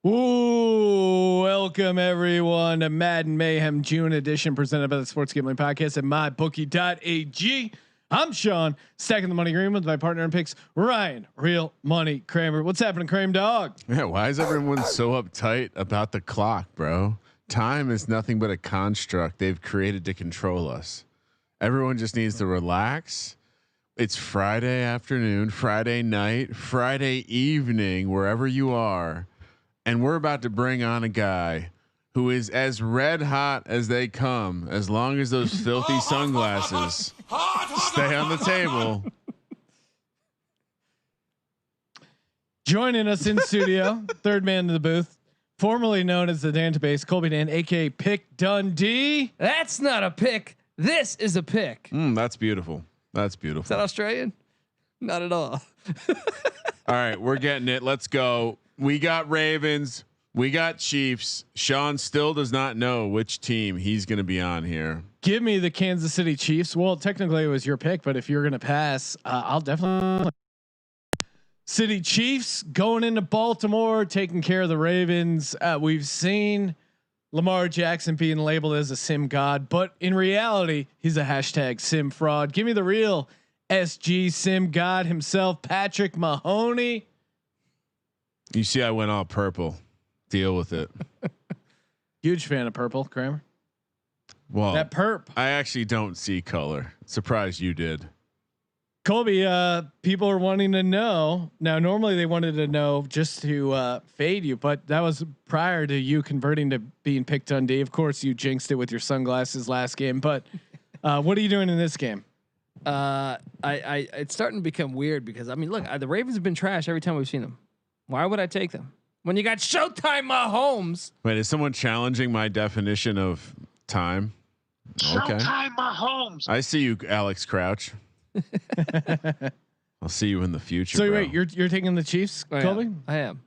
Ooh, welcome everyone to Madden Mayhem June edition presented by the Sports Gambling Podcast at mybookie.ag. I'm Sean, stacking the money green with my partner in picks, Ryan, Real Money Kramer. What's happening, Kramer dog? Yeah, why is everyone so uptight about the clock, bro? Time is nothing but a construct they've created to control us. Everyone just needs to relax. It's Friday afternoon, Friday night, Friday evening, wherever you are. And we're about to bring on a guy who is as red hot as they come, as long as those filthy sunglasses stay on the table. Joining us in studio, third man to the booth, formerly known as the database, Colby Dan, aka Pick Dundee. That's not a pick. This is a pick. That's beautiful. That's beautiful. Is that Australian? Not at all. All right, we're getting it. Let's go. We got Ravens. We got Chiefs. Sean still does not know which team he's going to be on here. Give me the Kansas City Chiefs. Well, technically it was your pick, but if you're going to pass, I'll definitely. City Chiefs going into Baltimore, taking care of the Ravens. We've seen Lamar Jackson being labeled as a sim god, but in reality, he's a hashtag sim fraud. Give me the real SG sim god himself, Patrick Mahoney. You see, I went all purple. Deal with it. Huge fan of purple, Kramer. Well, that perp. I actually don't see color. Surprised you did. Colby, people are wanting to know. Now, normally they wanted to know just to fade you, but that was prior to you converting to being picked Dundee. Of course, you jinxed it with your sunglasses last game. But what are you doing in this game? It's starting to become weird because I mean, look, the Ravens have been trash every time we've seen them. Why would I take them when you got Showtime Mahomes? Wait, is someone challenging my definition of time? Showtime Mahomes. I see you, Alex Crouch. I'll see you in the future. So bro. wait, you're taking the Chiefs, Colby? I am.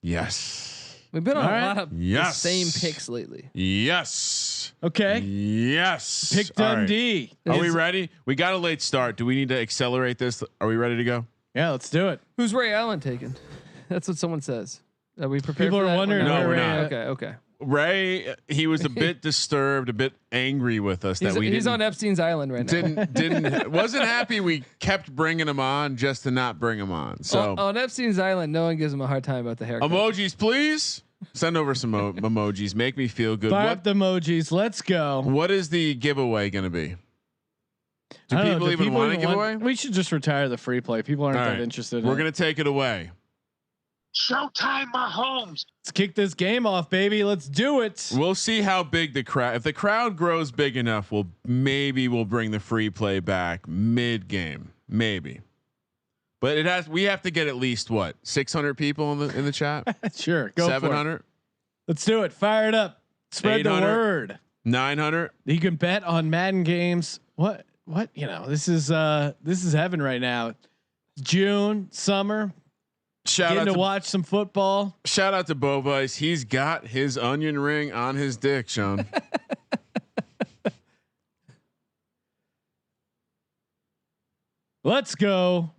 Yes. We've been on All a right. lot of the same picks lately. Yes. Okay. Yes. Pick Dundee. Are we ready? We got a late start. Do we need to accelerate this? Are we ready to go? Yeah, let's do it. Who's Ray Allen taken? That's what someone says. Are we prepared? People for are that? wondering No, where we're Ray not. Okay. Ray, he was a bit disturbed, a bit angry with us that He's on Epstein's island right now. Wasn't happy we kept bringing him on just to not bring him on. So on Epstein's island, no one gives him a hard time about the haircut. emojis, please send over some emojis. Make me feel good. Fire up the emojis. Let's go. What is the giveaway going to be? Do I don't know, people even want to give away? We should just retire the free play. People aren't that interested. We're going to take it away. Showtime Mahomes. Let's kick this game off, baby. Let's do it. We'll see how big the crowd. If the crowd grows big enough, we'll bring the free play back mid game, maybe. But it has. We have to get at least what 600 people in the chat. Sure, go 700. Let's do it. Fire it up. Spread the word. 900. You can bet on Madden games. What? You know, this is heaven right now. June, summer. Shout out to watch some football. Shout out to Bo Vice. He's got his onion ring on his dick, Sean. Let's go.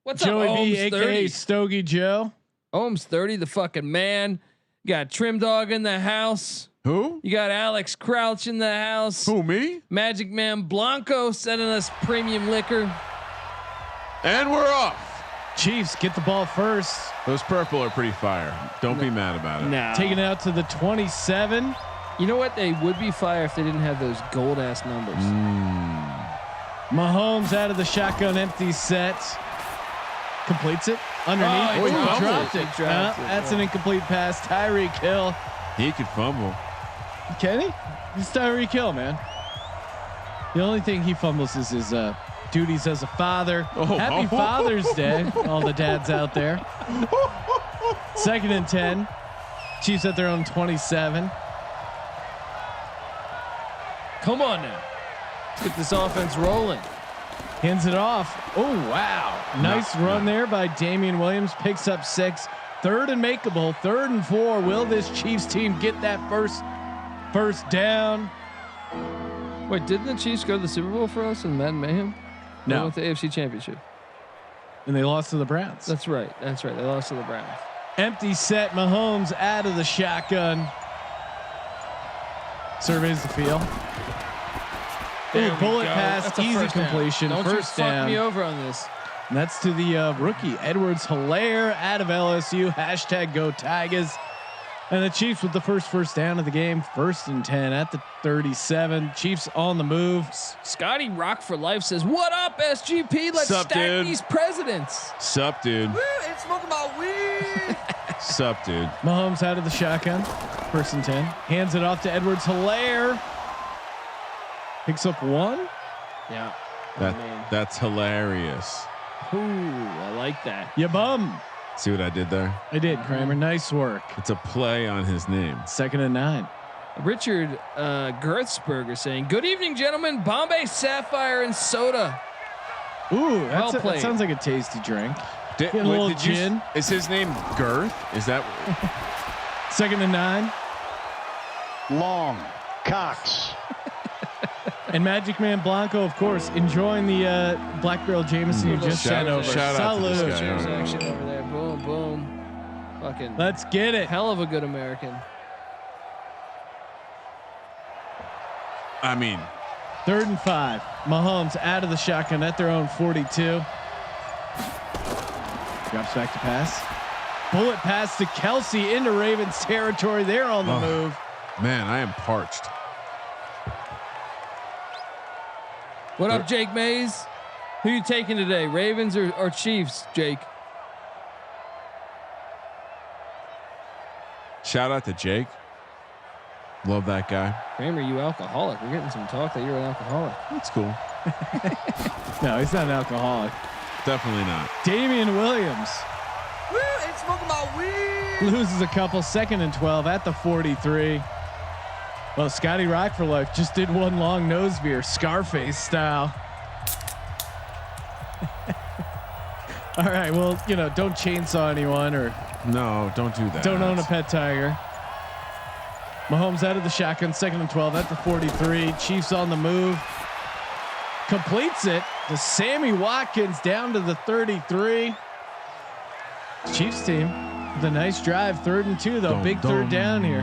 What's Joey up, B, Ohms aka 30? Stogie Joe. Ohms 30, the fucking man. You got Trim Dog in the house. Who? You got Alex Crouch in the house. Who, me? Magic Man Blanco sending us premium liquor. And we're off. Chiefs get the ball first. Those purple are pretty fire. Don't be mad about it. No. Taking it out to the 27. You know what? They would be fire if they didn't have those gold ass numbers. Mahomes out of the shotgun empty set. Completes it underneath. Oh, he dropped it. He dropped it. That's an incomplete pass. Tyreek Hill. He could fumble. Can he? He's Tyreek Hill, man. The only thing he fumbles is his duties as a father. Happy Father's Day, all the dads out there. 2nd and 10. Chiefs at their own 27. Come on now. Let's get this offense rolling. Hands it off. Oh, wow. Nice run there by Damian Williams. Picks up 6. 3rd and makeable. 3rd and 4. Will this Chiefs team get that first down? Wait, didn't the Chiefs go to the Super Bowl for us in Madden Mayhem? No. They went to the AFC Championship. And they lost to the Browns. That's right. They lost to the Browns. Empty set. Mahomes out of the shotgun. Surveys the field. Bullet pass, easy completion, first down. Fuck me over on this. And that's to the rookie Edwards-Helaire out of LSU. Hashtag Go Tigers. And the Chiefs with the first down of the game. 1st and 10 at the 37. Chiefs on the move. Scotty Rock for Life says, "What up, SGP? Let's Sup, stack dude? these presidents." Sup, dude. Woo, it's smoking my weed. Sup, dude. Mahomes out of the shotgun. 1st and 10. Hands it off to Edwards-Helaire. Picks up 1. Yeah. That's hilarious. Ooh, I like that. Ya bum. See what I did there? I did, Kramer. Nice work. It's a play on his name. 2nd and 9. Richard Gertzberger saying, "Good evening, gentlemen. Bombay Sapphire and soda." Ooh, Well that played. sounds like a tasty drink. Did, Get a little gin. Is his name Girth? Is that 2nd and 9. Long. Cox. And Magic Man Blanco, of course, enjoying the Black Barrel Jameson you just sent over. Shout out to this Salute. guy. Cheers action over there. Boom, boom. Fucking Let's get it. hell of a good American. I mean, 3rd and 5. Mahomes out of the shotgun at their own 42. Drops back to pass. Bullet pass to Kelsey into Ravens territory. They're on the move. man, I am parched. What up, Jake Mays? Who you taking today, Ravens or Chiefs, Jake? Shout out to Jake. Love that guy. Kramer, you alcoholic? We're getting some talk that you're an alcoholic. That's cool. No, he's not an alcoholic. Definitely not. Damian Williams Woo, it's smoking my weed. loses a couple. 2nd and 12 at the 43. Well, Scotty Rock for Life just did one long nose beer, Scarface style. All right. Well, don't chainsaw anyone or No, don't do that. don't own a pet tiger. Mahomes out of the shotgun, 2nd and 12 at the 43. Chiefs on the move. Completes it to Sammy Watkins down to the 33. Chiefs team with a nice drive. 3rd and 2 though. Big 3rd down here.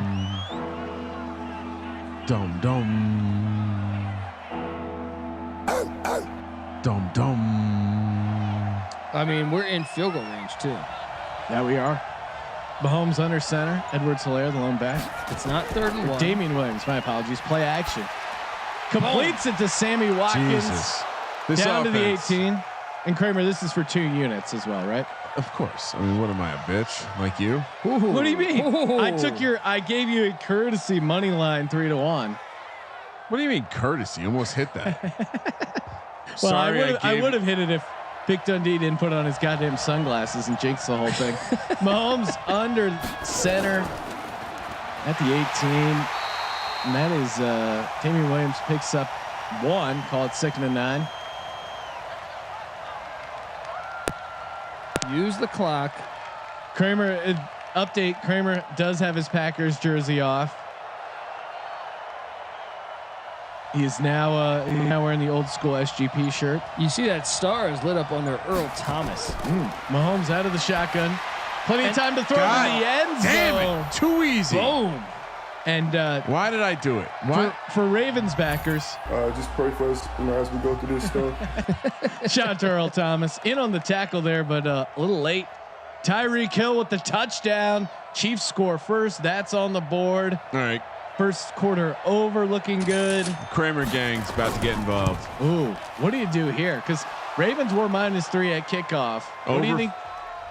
Dum dum. Dum dum. I mean, we're in field goal range too. Yeah, we are. Mahomes under center. Edwards-Helaire, the lone back. It's not 3rd and 1. Damian Williams, my apologies. Play action. Completes it to Sammy Watkins. Jesus. This Down offense, to the 18. And Kramer, this is for 2 units as well, right? Of course. I mean, what am I, a bitch like you? What do you mean? Ooh. I gave you a courtesy money line 3-1. What do you mean courtesy? You almost hit that. Well, Sorry, I would have hit it if Vic Dundee didn't put on his goddamn sunglasses and jinx the whole thing. Mahomes under center at the 18. And that is Damian Williams picks up 1. Call it 2nd and 9. Use the clock. Kramer update. Kramer does have his Packers jersey off. He is now wearing the old school SGP shirt. You see that star is lit up under Earl Thomas. Mahomes out of the shotgun. Plenty of time to throw to the end zone. Damn it. Too easy. Boom. And Why did I do it? Why? for Ravens backers, Just pray for us, as we go through this stuff. shout out to Earl Thomas in on the tackle there, but a little late. Tyreek Hill with the touchdown. Chiefs score first. That's on the board. All right. First quarter over, looking good. Kramer gang's about to get involved. Ooh, what do you do here? Because Ravens were -3 at kickoff. What do you think?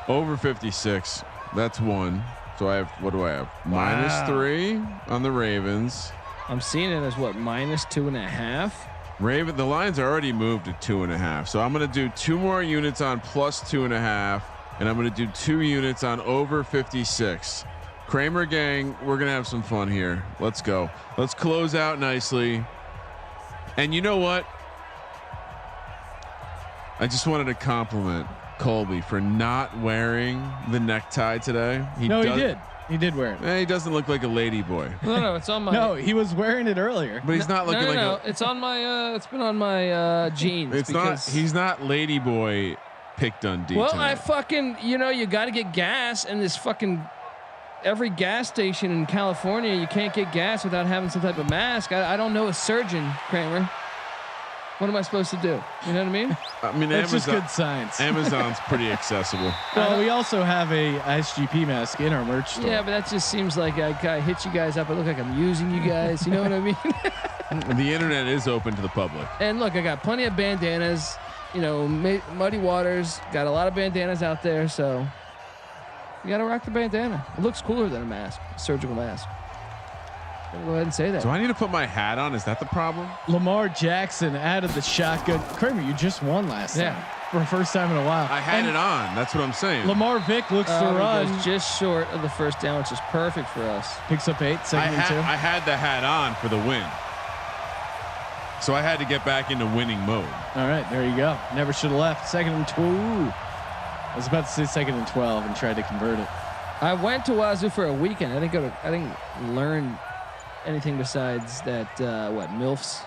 Over 56. That's 1. So I have, what do I have? -3 on the Ravens. I'm seeing it as what, -2.5. The lines are already moved to 2.5. So I'm going to do 2 more units on +2.5. And I'm going to do 2 units on over 56. Kramer gang, we're going to have some fun here. Let's go. Let's close out nicely. And you know what? I just wanted to compliment Colby for not wearing the necktie today. He did. He did wear it. He doesn't look like a lady boy. No, it's on my. No, he was wearing it earlier. But he's not looking like it's on my. It's been on my jeans. It's not. He's not lady boy pick Dundee. Well, tonight. I fucking, you got to get gas, and this fucking every gas station in California, you can't get gas without having some type of mask. I don't know a surgeon, Kramer. What am I supposed to do? You know what I mean? I mean, That's just good science. Amazon's pretty accessible. Well, we also have a SGP mask in our merch store. Yeah, but that just seems like I hit you guys up. I look like I'm using you guys. You know what I mean? The internet is open to the public. And look, I got plenty of bandanas. Muddy Waters got a lot of bandanas out there, so you gotta rock the bandana. It looks cooler than a mask, a surgical mask. Gotta go ahead and say that. Do I need to put my hat on? Is that the problem? Lamar Jackson out of the shotgun. Kramer, you just won last time for the first time in a while. I had it on. That's what I'm saying. Lamar Vick looks to He run. goes just short of the first down, which is perfect for us. Picks up 8, second and 2. I had the hat on for the win. So I had to get back into winning mode. All right, there you go. Never should have left. Second and 2. I was about to say second and 12 and tried to convert it. I went to Wazoo for a weekend. I didn't learn anything besides that. What MILFs?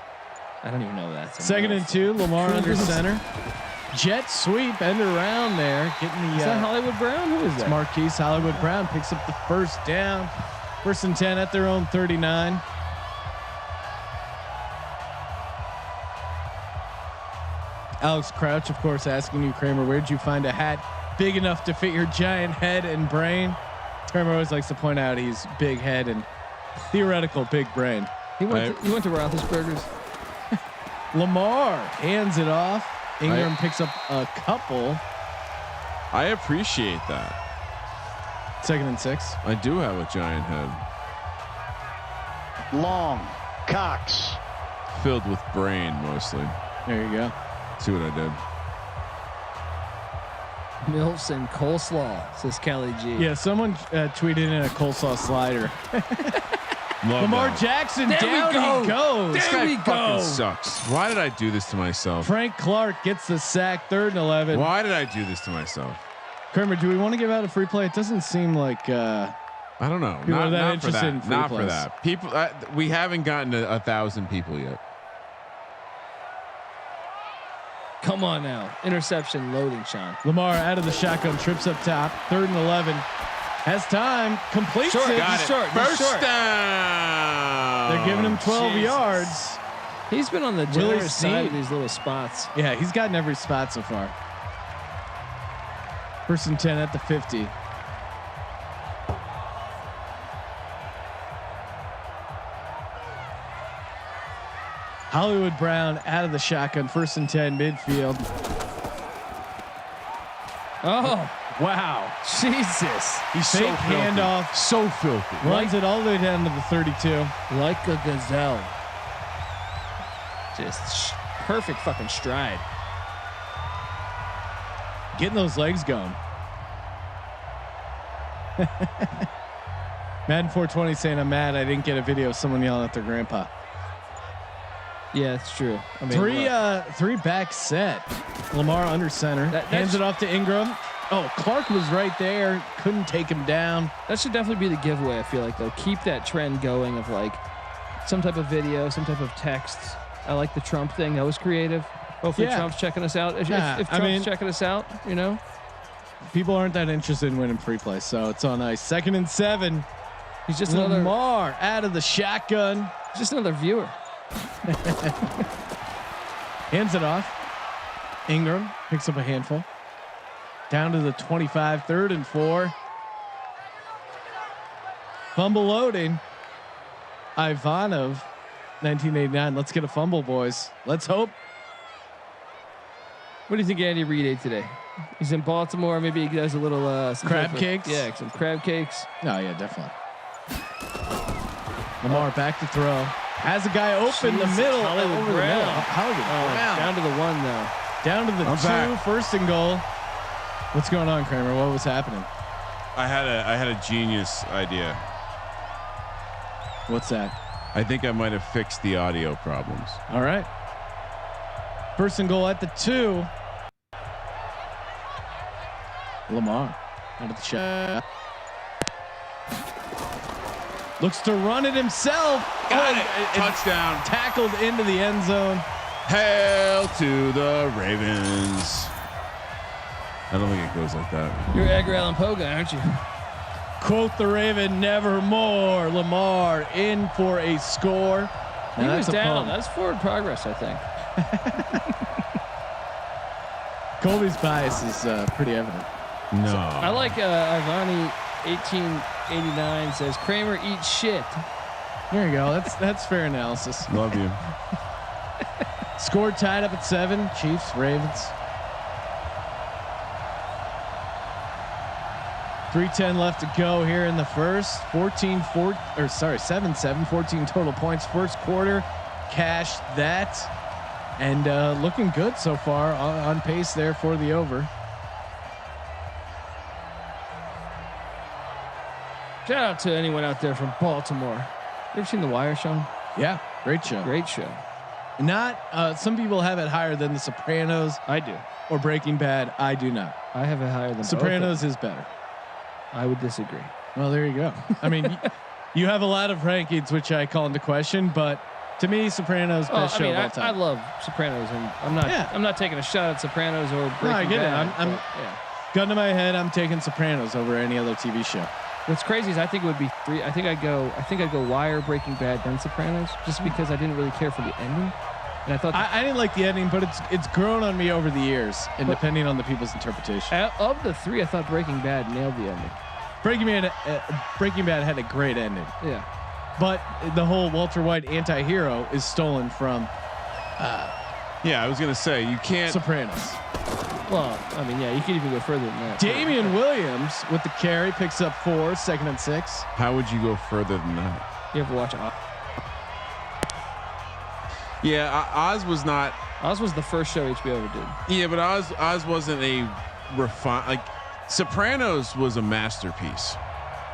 I don't even know that. Second and 2. Lamar under center. Jet sweep end around there. Getting the. Is that Hollywood Brown? Who is It's that? Marquise Hollywood Brown picks up the first down. First and 10 at their own 39. Alex Crouch, of course, asking you, Kramer, where'd you find a hat big enough to fit your giant head and brain? Kramer always likes to point out he's big head and theoretical big brain. He went to Roethlisberger's. Lamar hands it off. Ingram picks up a couple. I appreciate that. Second and 6. I do have a giant head Long. Cox. filled with brain mostly. There you go. See what I did? MILFs and coleslaw, says Kelly G. Yeah, someone tweeted in a coleslaw slider. Lamar Jackson, There down we go. he goes. There This guy we fucking go. sucks. Why did I do this to myself? Frank Clark gets the sack, 3rd and 11. Why did I do this to myself? Kramer, do we want to give out a free play? It doesn't seem like I don't know. People are that Not for interested in that. free Not for plays. that. People, we haven't gotten to 1,000 people yet. Come on now. Interception loading, Sean. Lamar out of the shotgun, trips up top, 3rd and 11. Has time, completes Short, it. got it. Short, First short. down. They're giving him 12 Jesus. yards. He's been on the Willie generous side of Snead. these little spots. Yeah, he's gotten every spot so far. 1st and 10 at the 50. Hollywood Brown out of the shotgun, 1st and 10 midfield. Oh, Wow. Jesus. He's Fake so filthy. handoff. So filthy. Runs it all the way down to the 32. Like a gazelle. Just perfect fucking stride. Getting those legs going. Madden 420 saying I'm mad I didn't get a video of someone yelling at their grandpa. Yeah, it's true. I mean, Three back set. Lamar under center. Hands it off to Ingram. Oh, Clark was right there. Couldn't take him down. that should definitely be the giveaway. I feel like they'll keep that trend going of like some type of video, some type of text. I like the Trump thing. That was creative. Hopefully Yeah. Trump's checking us out. If I Trump's mean- checking us out, you know. People aren't that interested in winning free play, so it's on ice. 2nd and 7. He's just another Lamar out of the shotgun. viewer. Hands it off. Ingram picks up a handful. Down to the 25, 3rd and 4. Fumble loading. Ivanov, 1989. Let's get a fumble, boys. Let's hope. What do you think Andy Reid ate today? He's in Baltimore. Maybe he does a little some Crab type of- cakes? Yeah, some crab cakes. Oh, yeah, definitely. Lamar back to throw. Has a guy open the Jesus, middle. Hollywood over the Brown. middle. Hollywood Brown. Down to the one though. Down to the I'm 2, back. 1st and goal. What's going on, Kramer? What was happening? I had a genius idea. What's that? I think I might have fixed the audio problems. All right. 1st and goal at the 2. Lamar out of the shot. Looks to run it himself. Got it. Touchdown. Tackled into the end zone. Hail to the Ravens. I don't think it goes like that. You're Edgar Allan Poe guy, aren't you? Quote the Raven, nevermore. Lamar in for a score. He was down. That's forward progress, I think. Colby's bias is pretty evident. No. I like Ivani 1889 says Kramer eats shit. There you go. That's fair analysis. Love you. Score tied up at 7. Chiefs, Ravens. 3:10 left to go here in the first. 7-7, 14 total points. First quarter, cashed that, and looking good so far. On pace there for the over. Shout out to anyone out there from Baltimore. You ever seen The Wire, Sean? Yeah, great show. Great show. Not some people have it higher than The Sopranos. I do. Or Breaking Bad. I do not. I have it higher than Sopranos is better. I would disagree. Well, there you go. I mean, you have a lot of rankings which I call into question, but to me, Sopranos best show of all time. I love Sopranos, and I'm not taking a shot at Sopranos or Breaking I get Bad, it. I'm gun to my head. I'm taking Sopranos over any other TV show. What's crazy is I think it would be 3. I think I'd go Wire, Breaking Bad, then Sopranos, just because I didn't really care for the ending. And I thought I didn't like the ending, but it's grown on me over the years, and depending on the people's interpretation. Of the 3, I thought Breaking Bad nailed the ending. Breaking Bad had a great ending. Yeah. But the whole Walter White anti-hero is stolen from Yeah, I was gonna say you can't. Sopranos. Well, I mean, yeah, you could even go further than that. Damian Williams with the carry picks up 4, 2nd and 6. How would you go further than that? You ever watch Oz? Yeah, Oz was not. Oz was the first show HBO ever did. Yeah, but Oz wasn't a refined like. Sopranos was a masterpiece.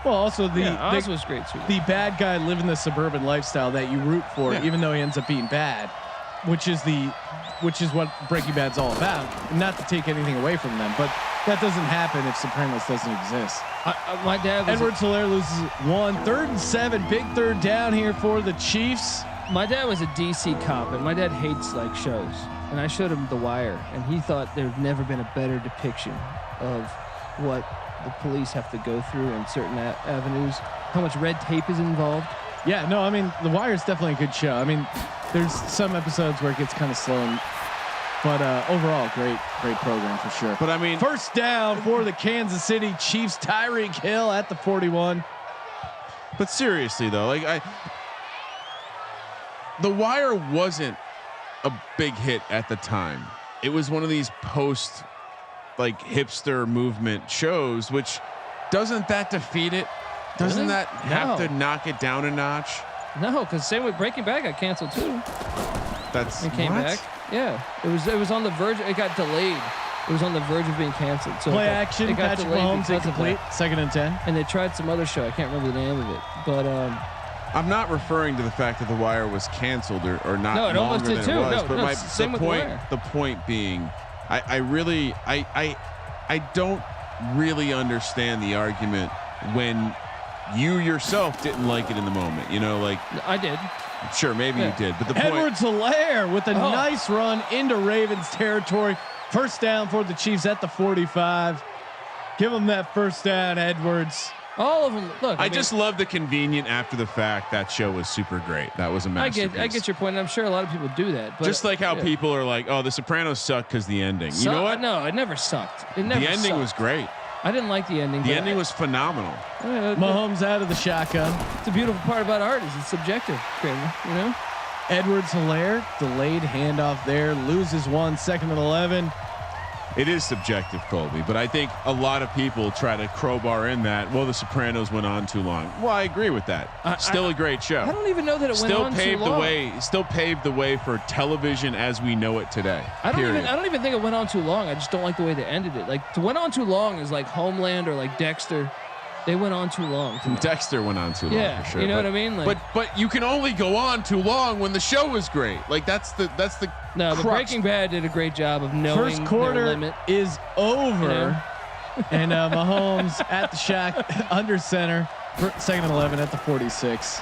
Well, also Oz was great too. The bad guy living the suburban lifestyle that you root for, even though he ends up being bad, which is what Breaking Bad's all about. And not to take anything away from them, but that doesn't happen if Sopranos doesn't exist. My dad was Edwards-Helaire loses 1. 3rd and 7, big third down here for the Chiefs. My dad was a DC cop, and my dad hates like shows. And I showed him The Wire, and he thought there'd never been a better depiction of what the police have to go through in certain avenues, how much red tape is involved. Yeah, no, I mean, The Wire is definitely a good show. I mean, there's some episodes where it gets kind of slow, but overall, great program for sure. But I mean, first down for the Kansas City Chiefs, Tyreek Hill at the 41. But seriously though, like The Wire wasn't a big hit at the time. It was one of these post like hipster movement shows, which doesn't that defeat it? Doesn't that have to knock it down a notch? No, because same with Breaking Bad got canceled too. It came back. Yeah, it was on the verge. It got delayed. It was on the verge of being canceled. So play action. Patrick Mahomes incomplete. 2nd and 10. And they tried some other show. I can't remember the name of it, but I'm not referring to the fact that The Wire was canceled or not. No, it almost did too. The point being, I don't really understand the argument when you yourself didn't like it in the moment. You know, like I did. Sure, maybe you did, but the Edwards-Helaire with a nice run into Ravens territory. First down for the Chiefs at the 45. Give them that first down, Edwards. All of them. Look, I just love the convenient after the fact. That show was super great. That was a masterpiece. I get your point. I'm sure a lot of people do that. But just like how people are like, "Oh, The Sopranos sucked because the ending." You know what? No, it never sucked. It never. The ending was great. I didn't like the ending. The ending was phenomenal. Mahomes out of the shotgun. It's a beautiful part about art is it's subjective, Kramer. You know. Edwards-Helaire delayed handoff there, loses 1, 2nd and 11. It is subjective, Colby, but I think a lot of people try to crowbar in that. Well, The Sopranos went on too long. Well, I agree with that. Still a great show. I don't even know that it went on too long. Still paved the way for television as we know it today. I don't even think it went on too long. I just don't like the way they ended it. Like to went on too long is like Homeland or like Dexter. They went on too long. Dexter went on too long for sure. You know what I mean? Like, but you can only go on too long when the show is great. Like that's the no. The Breaking Bad did a great job of knowing first quarter their limit. is over, and Mahomes at the shack under center, 2nd and 11 at the 46.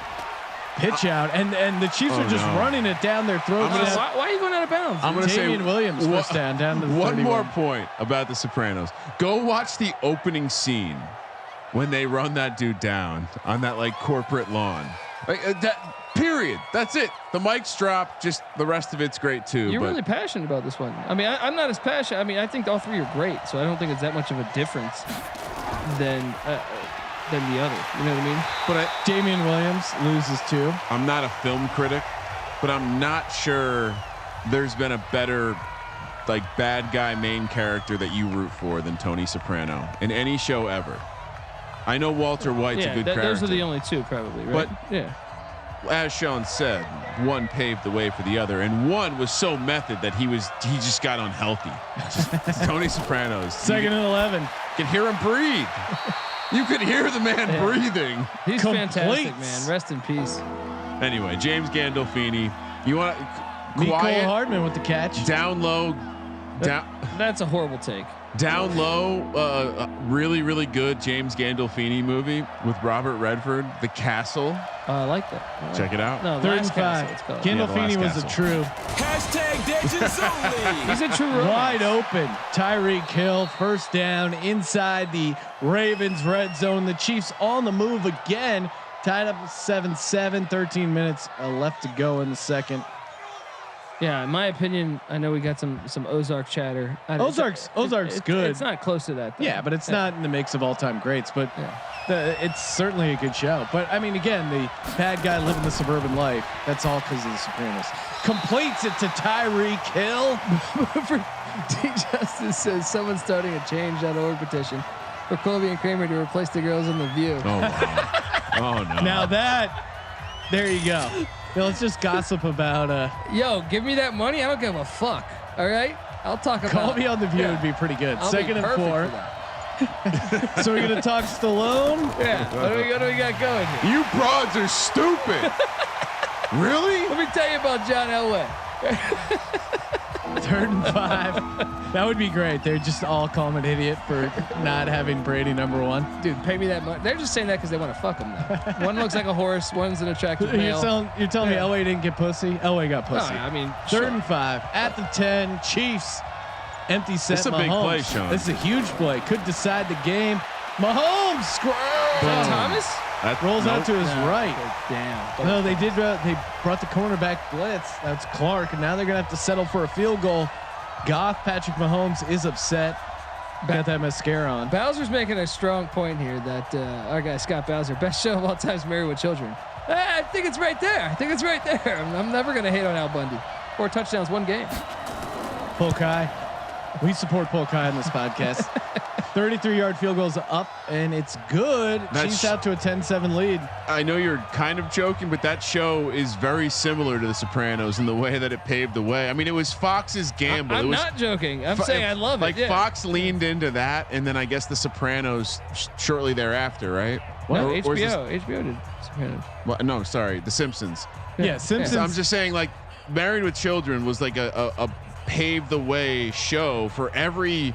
pitch out, and the Chiefs are just running it down their throats. Why are you going out of bounds? I'm going to say Damian Williams first down to the one 31. more point about The Sopranos. Go watch the opening scene when they run that dude down on that like corporate lawn. Like that. Period. That's it. The mics drop. Just the rest of it's great too. You're really passionate about this one. I mean, I'm not as passionate. I mean, I think all three are great, so I don't think it's that much of a difference than the other. You know what I mean? But Damian Williams loses too. I'm not a film critic, but I'm not sure there's been a better like bad guy main character that you root for than Tony Soprano in any show ever. I know Walter White's a good character. Those are the only two probably, right? But yeah. As Sean said, one paved the way for the other, and one was so method that he just got unhealthy. Tony Soprano's Second and 11. You can hear him breathe. You could hear the man breathing. He's fantastic, man. Rest in peace. Anyway, James Gandolfini. You want Mecole Hardman with the catch. Down low. That's a horrible take. Down low, really, really good James Gandolfini movie with Robert Redford, The Castle. I like that. Check it out. No, Third and 5. Gandolfini was a true. He's a true wide open. Tyreek Hill, first down inside the Ravens red zone. The Chiefs on the move again. Tied up 7-7. 13 minutes left to go in the second. Yeah, in my opinion, I know we got some Ozark chatter. Ozark's good. It's not close to that, though. Yeah, but it's not in the mix of all-time greats. But it's certainly a good show. But I mean, again, the bad guy living the suburban life. That's all because of The Sopranos. Completes it to Tyreek Hill. D Justice says someone's starting a change.org petition for Colby and Kramer to replace the girls in The View. Oh wow. Oh no. Now there you go. Let's just gossip about. Yo, give me that money. I don't give a fuck. All right, I'll talk about. Call me on The View would be pretty good. I'll Second and 4. So we're gonna talk Stallone. Yeah. What do we got going here? You broads are stupid. Really? Let me tell you about John Elway. 3rd and 5. That would be great. They're just all calling an idiot for not having Brady number 1. Dude, pay me that money. They're just saying that because they want to fuck him now. One looks like a horse. One's an attractive male. You're telling me Elway didn't get pussy? Elway got pussy. No, I mean, 3rd and 5 at the 10. Chiefs empty set. This is a Mahomes. big play, Sean. This is a huge play. Could decide the game. Mahomes scrolls. Thomas Rolls out to his right. Damn. No, they did. They brought the cornerback blitz. That's Clark, and now they're gonna have to settle for a field goal. Patrick Mahomes is upset. Got that mascara on. Bowser's making a strong point here that our guy Scott Bowser, best show of all time, is Married with Children. I think it's right there. I'm never gonna hate on Al Bundy. 4 touchdowns, 1 game. Polkai. We support Polkai on this podcast. 33-yard field goals up, and it's good. Chiefs out to a 10-7 lead. I know you're kind of joking, but that show is very similar to The Sopranos in the way that it paved the way. I mean, it was Fox's gamble. I'm not joking. I'm saying I love it. Like Fox leaned into that, and then I guess The Sopranos shortly thereafter, right? No, HBO did Sopranos. Well, no, sorry, The Simpsons. Yeah, Simpsons. I'm just saying, like, Married with Children was like a pave the way show for every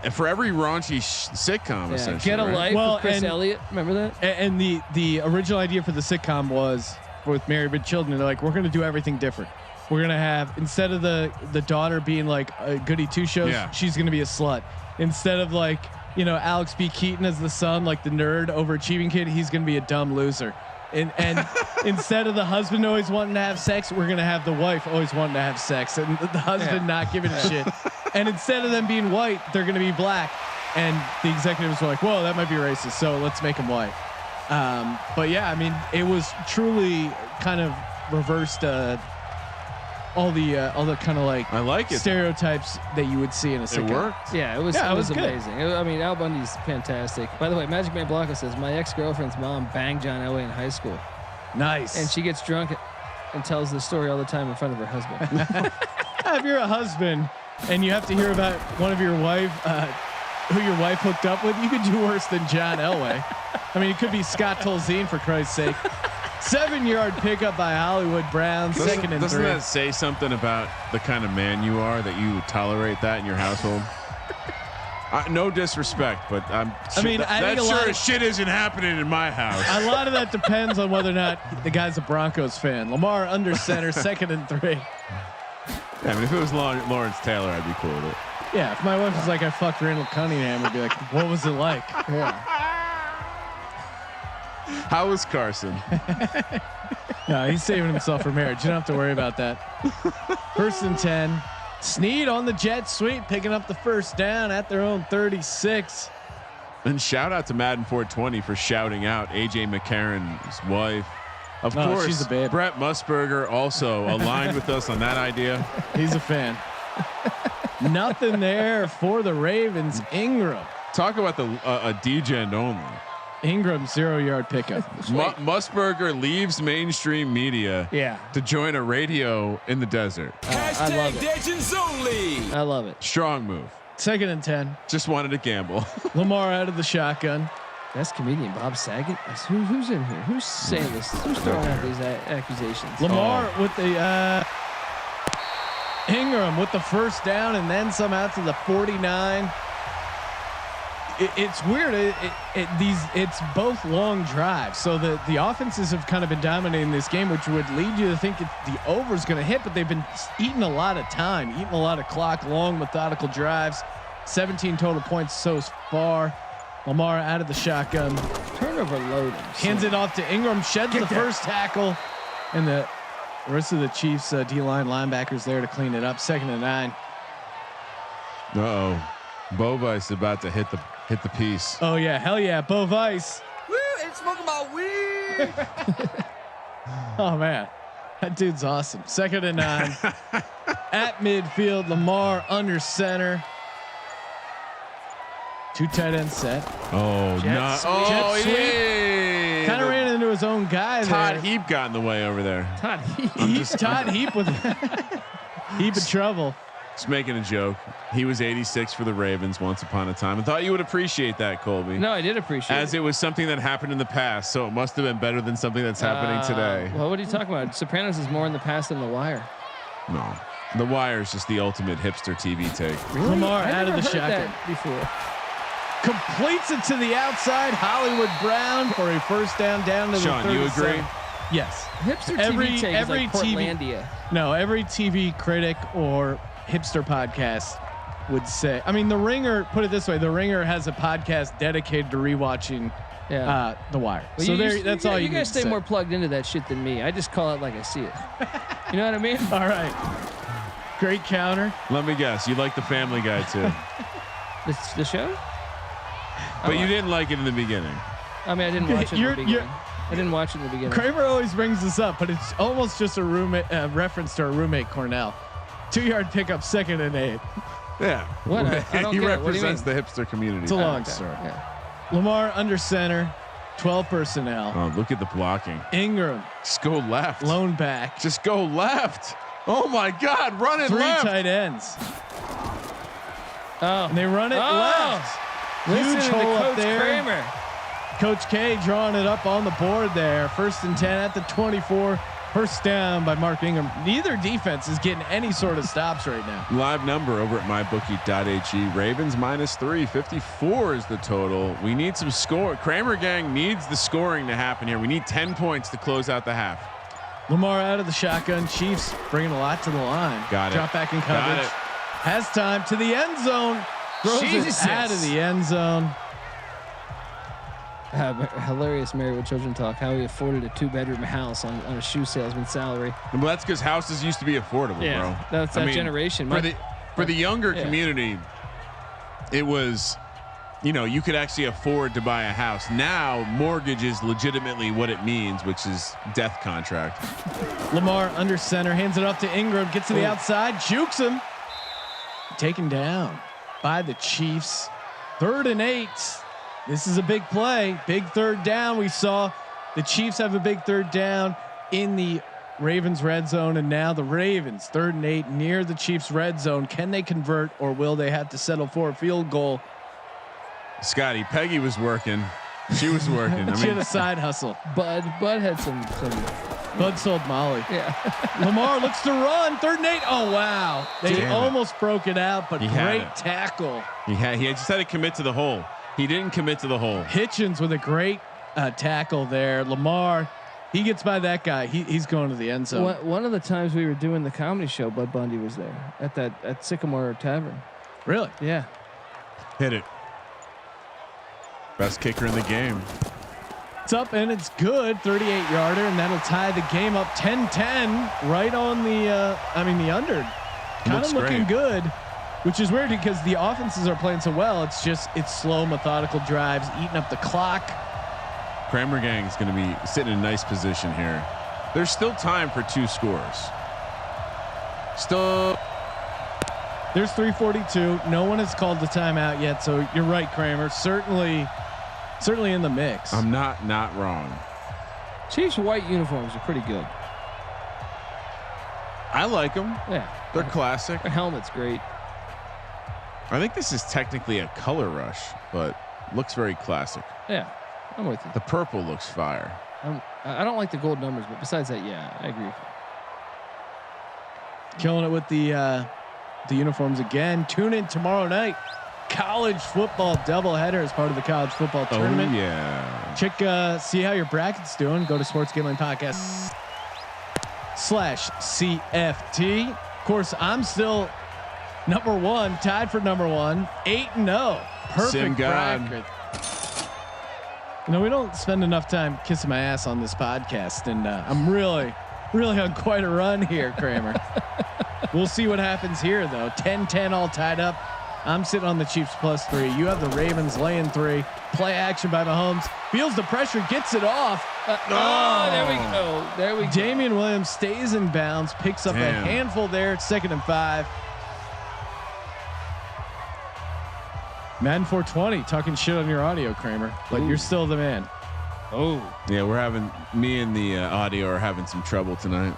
raunchy sitcom. Essentially, Get a Life with Chris Elliott. Remember that? And the original idea for the sitcom was with Married with Children. They're like, we're going to do everything different. We're going to have, instead of the daughter being like a goody two shows, she's going to be a slut. Instead of like, Alex B. Keaton as the son, like the nerd overachieving kid, he's going to be a dumb loser. And instead of the husband always wanting to have sex, we're going to have the wife always wanting to have sex and the husband not giving a shit. And instead of them being white, they're going to be black. And the executives were like, whoa, that might be racist. So let's make them white. But yeah, I mean, it was truly kind of reversed all the kind of like I like it stereotypes that you would see in a sitcom. It worked. Yeah, it was amazing. I mean, Al Bundy's fantastic. By the way, Magic Man Blanco says my ex-girlfriend's mom banged John Elway in high school. Nice. And she gets drunk and tells the story all the time in front of her husband. If you're a husband and you have to hear about one of your wife, who your wife hooked up with, you could do worse than John Elway. I mean, it could be Scott Tolzien, for Christ's sake. 7-yard pickup by Hollywood Brown. Second and 3. Doesn't that say something about the kind of man you are that you tolerate that in your household? No disrespect, but I mean, I that think sure as shit isn't happening in my house. A lot of that depends on whether or not the guy's a Broncos fan. Lamar under center, 2nd and 3. Yeah, I mean, if it was Lawrence Taylor, I'd be cool with it. Yeah, if my wife was like, I fucked Randall Cunningham, I'd be like, what was it like? Yeah. How was Carson? No, he's saving himself for marriage. You don't have to worry about that. 1st and 10. Snead on the jet sweep, picking up the first down at their own 36. And shout out to Madden 420 for shouting out AJ McCarron's wife. Of course, she's a babe. Brett Musburger also aligned with us on that idea. He's a fan. Nothing there for the Ravens. Ingram. Talk about a D-gen only. Ingram 0-yard pickup. Musburger leaves mainstream media to join a radio in the desert. I love it. I love it. Strong move. 2nd and 10. Just wanted to gamble. Lamar out of the shotgun. That's comedian Bob Saget. Who's in here? Who's saying this? Who's throwing out these accusations? Lamar with the Ingram with the first down and then some out to the 49. It's weird. It's both long drives. So the offenses have kind of been dominating this game, which would lead you to think the over is going to hit, but they've been eating a lot of time, eating a lot of clock, long methodical drives, 17 total points so far. Lamar out of the shotgun. Turnover loading. Hands it off to Ingram, sheds the first tackle, and the rest of the Chiefs D-line linebackers there to clean it up. 2nd and 9. Uh-oh. Bo Vice about to hit the piece. Oh yeah, hell yeah, Bo Vice. Woo, ain't smoking my weed. Oh man, that dude's awesome. 2nd and 9. At midfield, Lamar under center. 2 tight end set. Oh, Jet sweep. Kind of ran into his own guy Todd there. Heap got in the way over there. Todd Heap. He's Todd Heap with heap of trouble. Just making a joke. He was 86 for the Ravens once upon a time. I thought you would appreciate that, Colby. No, I did appreciate As it was something that happened in the past, so it must have been better than something that's happening today. Well, what are you talking about? Sopranos is more in the past than The Wire. No, The Wire is just the ultimate hipster TV take. Really? Lamar I out of never the heard shotgun. that before. Completes it to the outside. Hollywood Brown for a first down to Sean, the 37. you agree? Yes. Hipster Every- TV take every is like TV Portlandia. No, every TV critic or hipster podcast would say. I mean, The Ringer. Put it this way: The Ringer has a podcast dedicated to rewatching Yeah. The Wire. Well, So that's all you You need guys to stay say. more plugged into that shit than me. I just call it like I see it. You know what I mean? All right. Great counter. Let me guess. You like the Family Guy too, The show? but you didn't like it in the beginning. I mean, I didn't watch it in You're- the beginning. I didn't watch it in the beginning. Kramer always brings this up, but it's almost just a roommate reference to our roommate Cornell. 2-yard pickup, 2nd and 8. Yeah. What? I don't he get it. What do you represents the mean? hipster community. It's a long Okay. story. Yeah. Lamar under center, 12 personnel. Oh, look at the blocking. Ingram Just go left. lone back. Just go left. Oh my God, run it 3 left. tight ends, Oh. and they run it left. Listen Huge to hole up Coach there. Kramer. Coach K drawing it up on the board there. 1st and 10 at the 24. First down by Mark Ingram. Neither defense is getting any sort of stops right now. Live number over at mybookie.ag. Ravens -3. 54 is the total. We need some score. Kramer gang needs the scoring to happen here. We need 10 points to close out the half. Lamar out of the shotgun. Chiefs bringing a lot to the line. Got it. Drop back in Got coverage. it. Has time to the end zone. Throws Jesus. it out of the end zone. Hilarious Married with Children talk. How he afforded a 2-bedroom house on a shoe salesman salary. Well, that's because houses used to be affordable, bro. That's that generation. For the younger community, it was, you could actually afford to buy a house. Now, mortgage is legitimately what it means, which is death contract. Lamar under center, hands it off to Ingram, gets to the outside, jukes him. Taken down by the Chiefs. 3rd and 8. This is a big play, big 3rd down. We saw the Chiefs have a big 3rd down in the Ravens red zone, and now the Ravens 3rd and 8 near the Chiefs red zone. Can they convert, or will they have to settle for a field goal? Scotty, Peggy was working. She was working. She had a side hustle. Bud had some Bud sold Molly. Yeah. Lamar looks to run. 3rd and 8. Oh wow! They almost broke it out, but great tackle. He just had to commit to the hole. He didn't commit to the hole. Hitchens with a great tackle there. Lamar, he gets by that guy. He's going to the end zone. One of the times we were doing the comedy show, Bud Bundy was there at Sycamore Tavern. Really? Yeah. Hit it. Best kicker in the game. It's up and it's good. 38-yarder, and that'll tie the game up 10-10 right on the the under. Kind of looking good, which is weird because the offenses are playing so well. It's slow, methodical drives eating up the clock. Kramer gang is going to be sitting in a nice position here. There's still time for 2 scores. Still. There's 3:42. No one has called the timeout yet. So you're right, Kramer. Certainly in the mix. I'm not wrong. Chiefs white uniforms are pretty good. I like them. Yeah. They're classic. Their helmet's great. I think this is technically a color rush, but looks very classic. Yeah. I'm with you. The purple looks fire. I don't like the gold numbers, but besides that, yeah, I agree. Killing it with the uniforms again. Tune in tomorrow night. College football doubleheader as part of the college football tournament. Oh yeah. Check, see how your bracket's doing. Go to sportsgamblingpodcast/CFT. Of course, I'm still number 1, tied for number 1, 8-0. Perfect Sim God. bracket. We don't spend enough time kissing my ass on this podcast, and I'm really on quite a run here, Kramer. We'll see what happens here, though. 10-10 all tied up. I'm sitting on the Chiefs +3. You have the Ravens laying 3. Play action by Mahomes. Feels the pressure, gets it off. There we go. There we go. Damian Williams stays in bounds, picks up a handful there. It's 2nd and 5. Madden 420 talking shit on your audio, Kramer, but you're still the man. Oh Yeah, me and the audio are having some trouble tonight.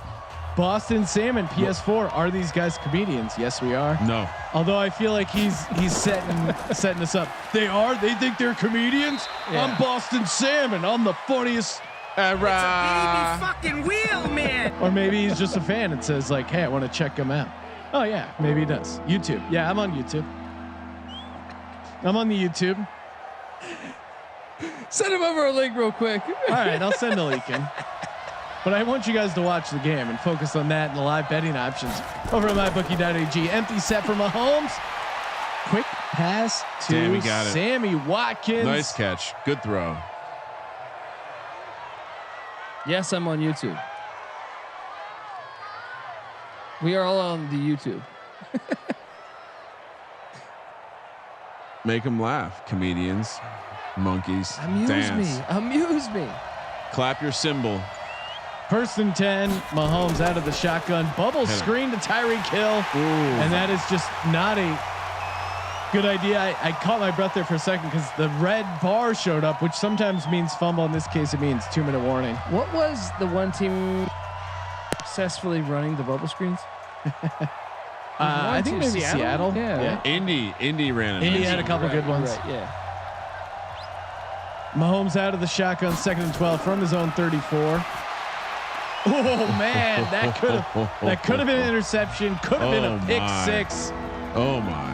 Boston Sim and PS4. Are these guys comedians? Yes, we are. No. Although I feel like he's setting us up. They are. They think they're comedians. Yeah. I'm Boston Sam and I'm the funniest. It's a baby fucking wheel, man. Or maybe he's just a fan and says like, "Hey, I want to check him out." Oh yeah, maybe he does. YouTube. Yeah, I'm on YouTube. I'm on the YouTube. Send him over a link real quick. All right, I'll send a link in. But I want you guys to watch the game and focus on that and the live betting options over at mybookie.ag. Empty set for Mahomes. Quick pass to Sammy Watkins. Nice catch. Good throw. Yes, I'm on YouTube. We are all on the YouTube. Make them laugh, comedians, monkeys. Amuse me. Clap your cymbal. 1st and 10. Mahomes out of the shotgun. Bubble screen to Tyreek Hill. And that is just not a good idea. I caught my breath there for a second because the red bar showed up, which sometimes means fumble. In this case, it means 2-minute warning. What was the one team successfully running the bubble screens? I think maybe Seattle. Yeah. Indy ran it. Indy had a couple good ones. Right, yeah. Mahomes out of the shotgun, 2nd and 12 from his own 34. Oh man, that could have been an interception. Could have been a pick 6. Oh my!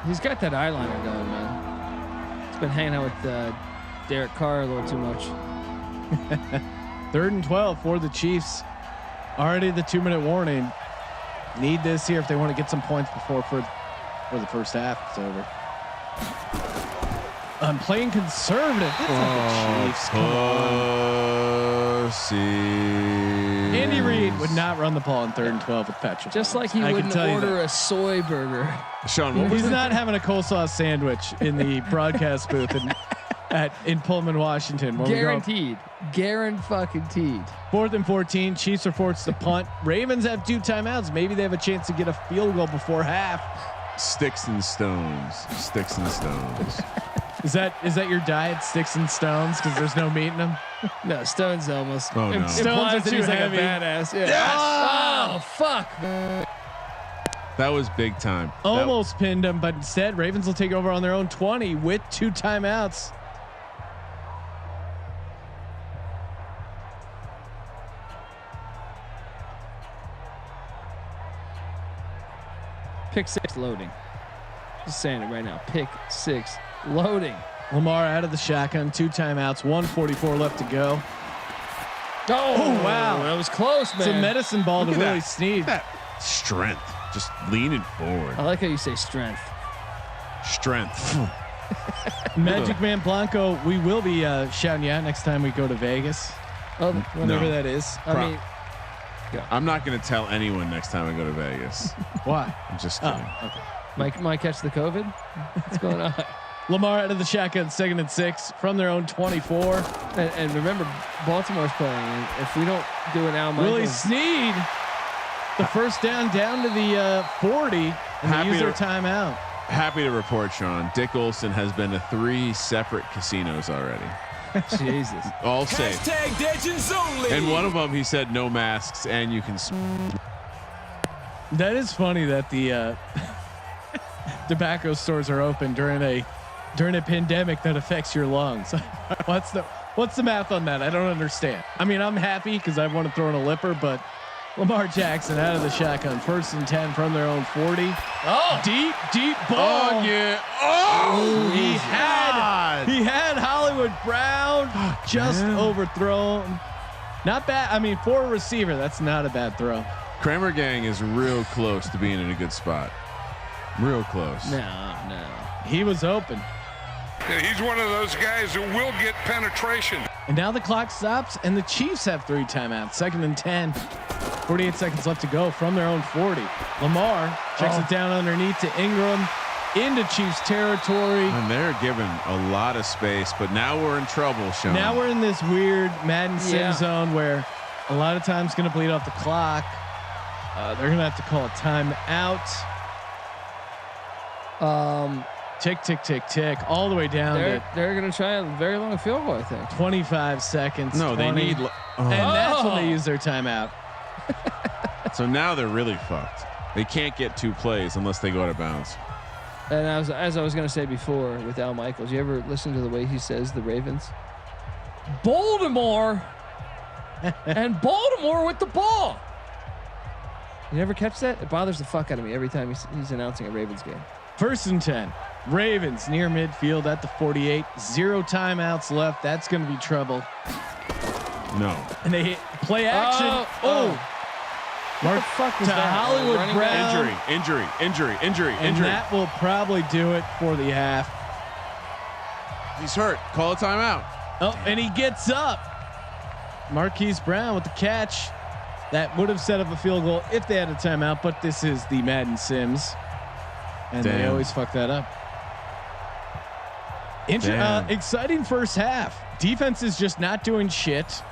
He's got that eyeliner going, man. He's been hanging out with Derek Carr a little too much. 3rd and 12 for the Chiefs. Already the 2-minute warning. Need this here if they want to get some points before for the first half is over. I'm playing conservative. It's like the Chiefs. Come on. Andy Reid would not run the ball in 3rd and 12 with Patrick. Just like he wouldn't order a soy burger. Sean, he's not having a coleslaw sandwich in the broadcast booth in Pullman, Washington. Guaranteed. Guaranteed. 4th and 14. Chiefs are forced to punt. Ravens have 2 timeouts. Maybe they have a chance to get a field goal before half. Sticks and stones. Sticks and stones. Is that your diet? Sticks and stones because there's no meat in them. No, stones almost. Oh no. Stones are too heavy. Like a badass. Yeah. Yes! Oh fuck. That was big time. Almost pinned him, but instead Ravens will take over on their own 20 with 2 timeouts. Pick 6 loading. Just saying it right now. Pick 6 loading. Lamar out of the shotgun, 2 timeouts, 1:44 left to go. Oh, wow. that was close, man. It's a medicine ball Look to at Willie that. Snead. That strength, just leaning forward. I like how you say strength. Strength. Magic Man Blanco, we will be shouting you out next time we go to Vegas, Oh, whenever No. that is. I mean, I'm not going to tell anyone next time I go to Vegas. Why? I'm just Oh, kidding. okay. might catch the COVID. What's going on? Lamar out of the shotgun, 2nd and 6 from their own 24. And remember, Baltimore's playing. And if we don't do an Al Willie Michaels, Snead, the first down to the 40, and Happy they use their to- timeout. Happy to report, Sean, Dick Olson has been to 3 separate casinos already. Jesus. All safe. Hashtag Legends only. And one of them, he said no masks and you can. That is funny that the tobacco stores are open during a pandemic that affects your lungs. What's the math on that? I don't understand. I mean, I'm happy because I want to throw in a lipper, but Lamar Jackson out of the shotgun, 1st and 10 from their own 40. Oh, Deep ball. Oh yeah! Oh, He had Hollywood Brown just overthrown. Not bad. I mean, for a receiver, that's not a bad throw. Kramer gang is real close to being in a good spot. Real close. no. He was open. He's one of those guys who will get penetration. And now the clock stops, and the Chiefs have 3 timeouts. 2nd and 10. 48 seconds left to go from their own 40. Lamar checks it down underneath to Ingram into Chiefs territory. And they're given a lot of space, but now we're in trouble, Sean. Now we're in this weird Madden Sim Yeah. zone where a lot of times going to bleed off the clock. They're going to have to call a timeout. Tick, tick, tick, tick, all the way down to They're going to try a very long field goal, I think. 25 seconds. No, 20, they need. and that's when they use their timeout. So now they're really fucked. They can't get 2 plays unless they go out of bounds. And as I was going to say before with Al Michaels, you ever listen to the way he says the Ravens? Baltimore and Baltimore with the ball. You never catch that? It bothers the fuck out of me every time he's announcing a Ravens game. 1st and 10. Ravens near midfield at the 48. 0 timeouts left. That's going to be trouble. No. And they hit play action. Oh. Mark What the fuck was to that? Hollywood Running Brown. back? Injury. And that will probably do it for the half. He's hurt. Call a timeout. Oh, and he gets up. Marquise Brown with the catch. That would have set up a field goal if they had a timeout, but this is the Madden Sims. And they Damn. always fuck that up. Damn. Exciting first half. Defense is just not doing shit,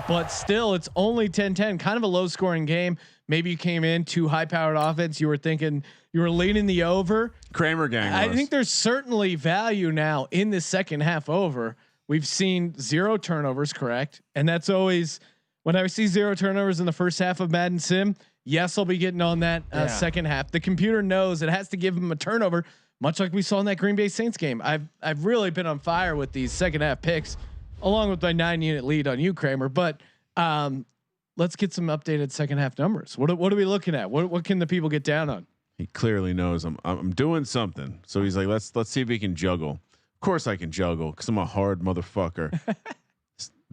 but still it's only 10-10, kind of a low scoring game. Maybe you came in too high powered offense. You were thinking you were leaning the over. Kramer gang. I was. think there's certainly value now in the second half over. We've seen 0 turnovers, correct? And that's always when I see 0 turnovers in the first half of Madden Sim. Yes, I'll be getting on that second half. The computer knows it has to give him a turnover, much like we saw in that Green Bay Saints game. I've really been on fire with these second half picks, along with my 9-unit lead on you, Kramer. But let's get some updated second half numbers. What are we looking at? What can the people get down on? He clearly knows I'm doing something. So he's like, let's see if he can juggle. Of course I can juggle because I'm a hard motherfucker.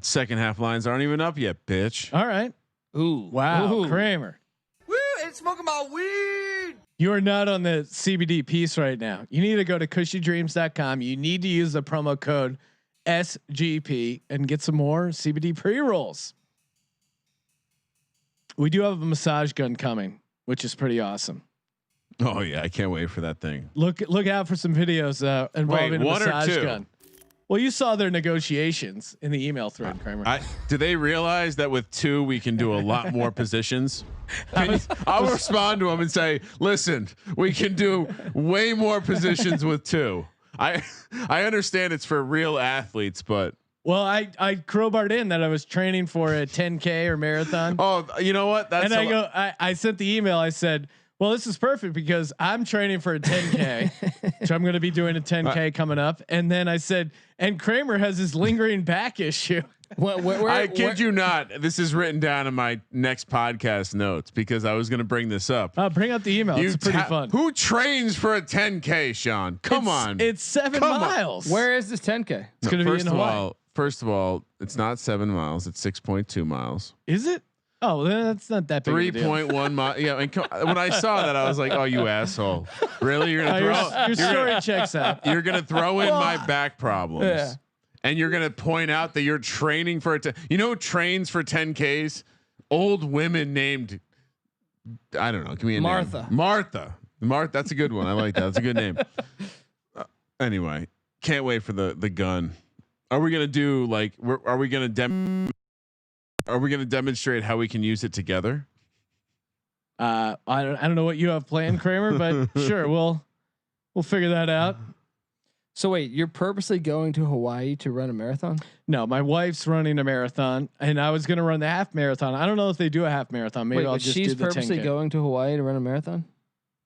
Second half lines aren't even up yet, bitch. All right. Ooh. Wow, Ooh. Kramer. Woo, ain't smoking my weed. You are not on the CBD piece right now. You need to go to cushydreams.com. You need to use the promo code SGP and get some more CBD pre-rolls. We do have a massage gun coming, which is pretty awesome. Oh yeah, I can't wait for that thing. Look out for some videos involving a one or massage two? gun. Well, you saw their negotiations in the email thread, Kramer. Do they realize that with 2 we can do a lot more positions? I'll respond to them and say, "Listen, we can do way more positions with 2." I understand it's for real athletes, but well, I crowbarred in that I was training for a 10K or marathon. oh, you know what? That's I sent the email. I said, well, this is perfect because I'm training for a 10K, so I'm going to be doing a 10K coming up. And then I said, and Kramer has his lingering back issue. I kid you not. This is written down in my next podcast notes because I was going to bring this up. Bring up the email. It's pretty fun. Who trains for a 10K, Sean? Come on. It's 7 miles. Where is this 10K? It's going to be in Hawaii. First of all, it's not 7 miles. It's 6.2 miles. Is it? Oh, then that's not that big. 3.1 miles. Yeah. And when I saw that, I was like, "Oh, you asshole! Really? You're gonna throw your story checks out. You're gonna throw in my back problems, and you're gonna point out that you're training for who trains for 10Ks? Old women named, I don't know. Give me a Martha. name. Martha. That's a good one. I like that. That's a good name. Anyway, can't wait for the gun. Are we gonna do like? Are we gonna demonstrate how we can use it together? I don't know what you have planned, Kramer, but sure, we'll figure that out. So wait, you're purposely going to Hawaii to run a marathon? No, my wife's running a marathon, and I was going to run the half marathon. I don't know if they do a half marathon. Maybe I'll just do the 10K. She's purposely going to Hawaii to run a marathon?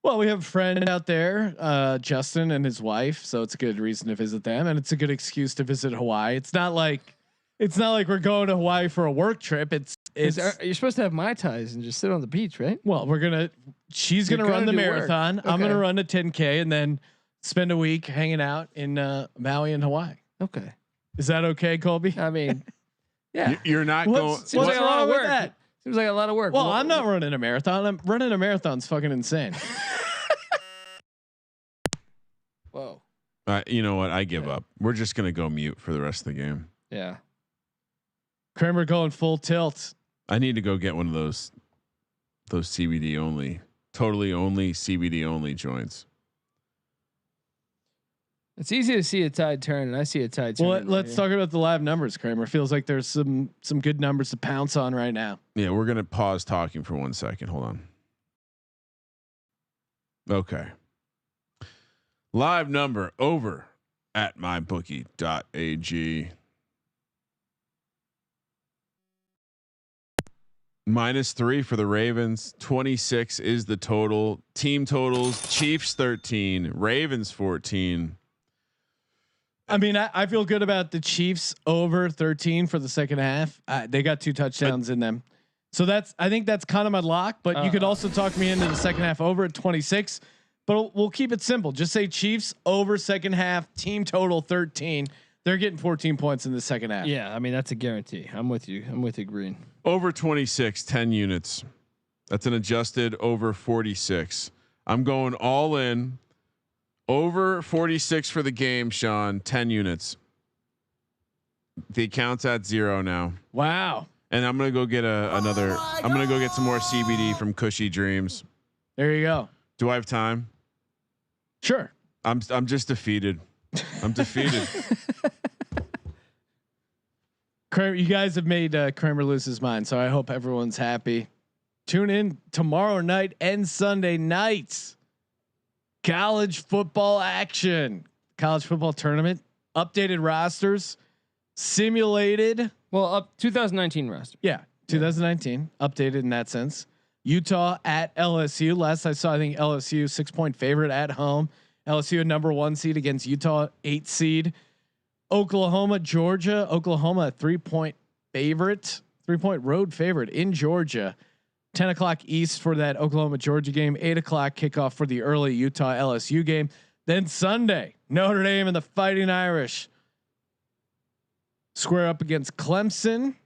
Well, we have a friend out there, Justin and his wife, so it's a good reason to visit them, and it's a good excuse to visit Hawaii. It's not like we're going to Hawaii for a work trip. You're supposed to have Mai Tais and just sit on the beach, right? Well, she's gonna run the marathon. Okay. I'm gonna run the 10K and then spend a week hanging out in Maui and Hawaii. Okay. Is that okay, Colby? I mean, yeah. You're not going. Seems like a lot of work. Seems like a lot of work. Well, I'm not running a marathon. Running a marathon's fucking insane. Whoa. You know what? I give up. We're just gonna go mute for the rest of the game. Yeah. Kramer going full tilt. I need to go get one of those CBD only, totally only CBD only joints. It's easy to see a tide turn, and I see a tide turn. Well, let's talk about the live numbers, Kramer. Feels like there's some good numbers to pounce on right now. Yeah, we're gonna pause talking for 1 second. Hold on. Okay. Live number over at mybookie.ag. -3 for the Ravens. 26 is the total. Team totals: Chiefs 13, Ravens 14. I mean, I feel good about the Chiefs over 13 for the second half. They got 2 touchdowns in them, so I think that's kind of my lock. But you could also talk me into the second half over at 26. But we'll keep it simple. Just say Chiefs over second half. Team total 13. They're getting 14 points in the second half. Yeah, I mean that's a guarantee. I'm with you, Green. Over 26, 10 units. That's an adjusted over 46. I'm going all in. Over 46 for the game, Sean. 10 units. The account's at 0 now. Wow. And I'm gonna go get another. I'm gonna go get some more CBD from Cushy Dreams. There you go. Do I have time? Sure. I'm just defeated. I'm defeated. Kramer, you guys have made Kramer lose his mind, so I hope everyone's happy. Tune in tomorrow night and Sunday nights. College football action, college football tournament, updated rosters, simulated. Well, up 2019 roster. Yeah, 2019 updated in that sense. Utah at LSU. Last I saw, I think LSU 6-point favorite at home. LSU a number 1 seed against Utah 8 seed. Oklahoma, Georgia. Oklahoma a 3-point favorite, 3-point road favorite in Georgia. 10 o'clock East for that Oklahoma Georgia game. 8 o'clock kickoff for the early Utah LSU game. Then Sunday, Notre Dame and the Fighting Irish square up against Clemson.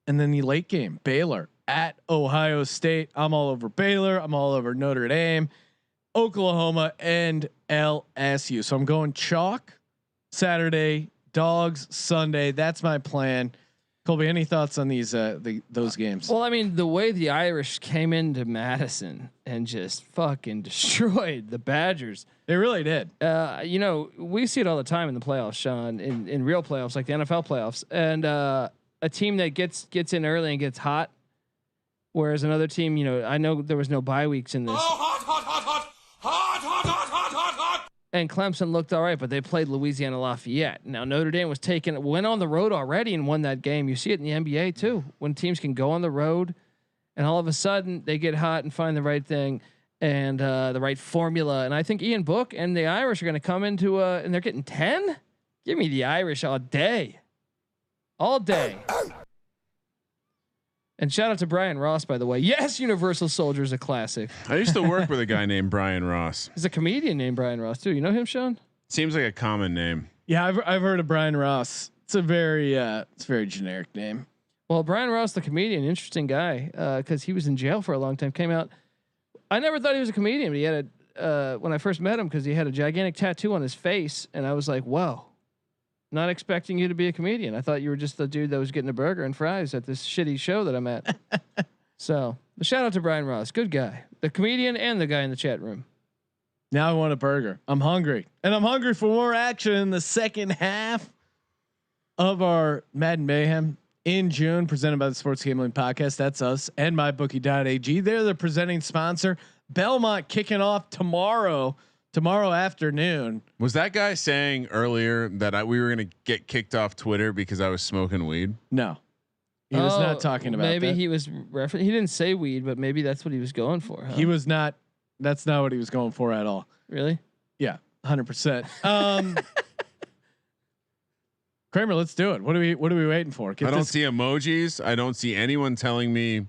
And then the late game, Baylor at Ohio State. I'm all over Baylor. I'm all over Notre Dame, Oklahoma, and LSU. So I'm going chalk Saturday, dogs Sunday. That's my plan. Colby, any thoughts on those games? Well, I mean, the way the Irish came into Madison and just fucking destroyed the Badgers. They really did. We see it all the time in the playoffs, Sean, in real playoffs, like the NFL playoffs, and a team that gets in early and gets hot, whereas another team, I know there was no bye weeks in this. And Clemson looked all right, but they played Louisiana Lafayette. Now Notre Dame went on the road already and won that game. You see it in the NBA too, when teams can go on the road, and all of a sudden they get hot and find the right thing and the right formula. And I think Ian Book and the Irish are going to come into and they're getting 10. Give me the Irish all day. all day. And shout out to Brian Ross, by the way. Yes, Universal Soldier is a classic. I used to work with a guy named Brian Ross. There's a comedian named Brian Ross too. You know him, Sean? Seems like a common name. Yeah, I've heard of Brian Ross. It's a very generic name. Well, Brian Ross, the comedian, interesting guy, because he was in jail for a long time. Came out. I never thought he was a comedian, but he had when I first met him, because he had a gigantic tattoo on his face, and I was like, whoa. Not expecting you to be a comedian. I thought you were just the dude that was getting a burger and fries at this shitty show that I'm at. So, but shout out to Brian Ross, good guy, the comedian and the guy in the chat room. Now I want a burger. I'm hungry, and I'm hungry for more action in the second half of our Madden Mayhem in June, presented by the Sports Gambling Podcast. That's us and MyBookie.ag. They're the presenting sponsor. Belmont kicking off tomorrow afternoon. Was that guy saying earlier that we were going to get kicked off Twitter because I was smoking weed? No, he was not talking about maybe that. he was he didn't say weed, but maybe that's what he was going for. Huh? He was not. That's not what he was going for at all. Really? Yeah, 100%. Kramer, let's do it. What are we waiting for? I don't see emojis. I don't see anyone telling me,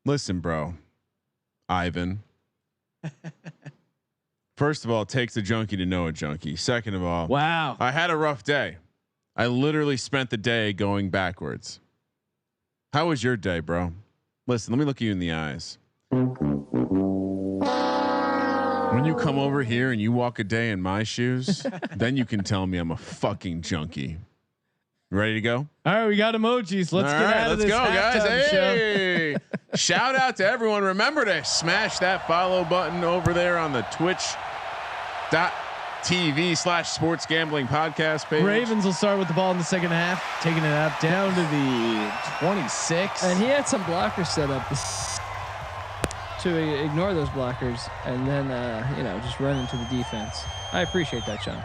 listen, bro, Ivan. First of all, it takes a junkie to know a junkie. Second of all, wow, I had a rough day. I literally spent the day going backwards. How was your day, bro? Listen, let me look you in the eyes. When you come over here and you walk a day in my shoes, then you can tell me I'm a fucking junkie. Ready to go? All right, we got emojis. Let's get out of this. Let's go, guys. Hey, shout out to everyone. Remember to smash that follow button over there on the twitch.tv/sports gambling podcast page. Ravens will start with the ball in the second half, taking it up down to the 26. And he had some blockers set up to ignore those blockers and then, just run into the defense. I appreciate that, John.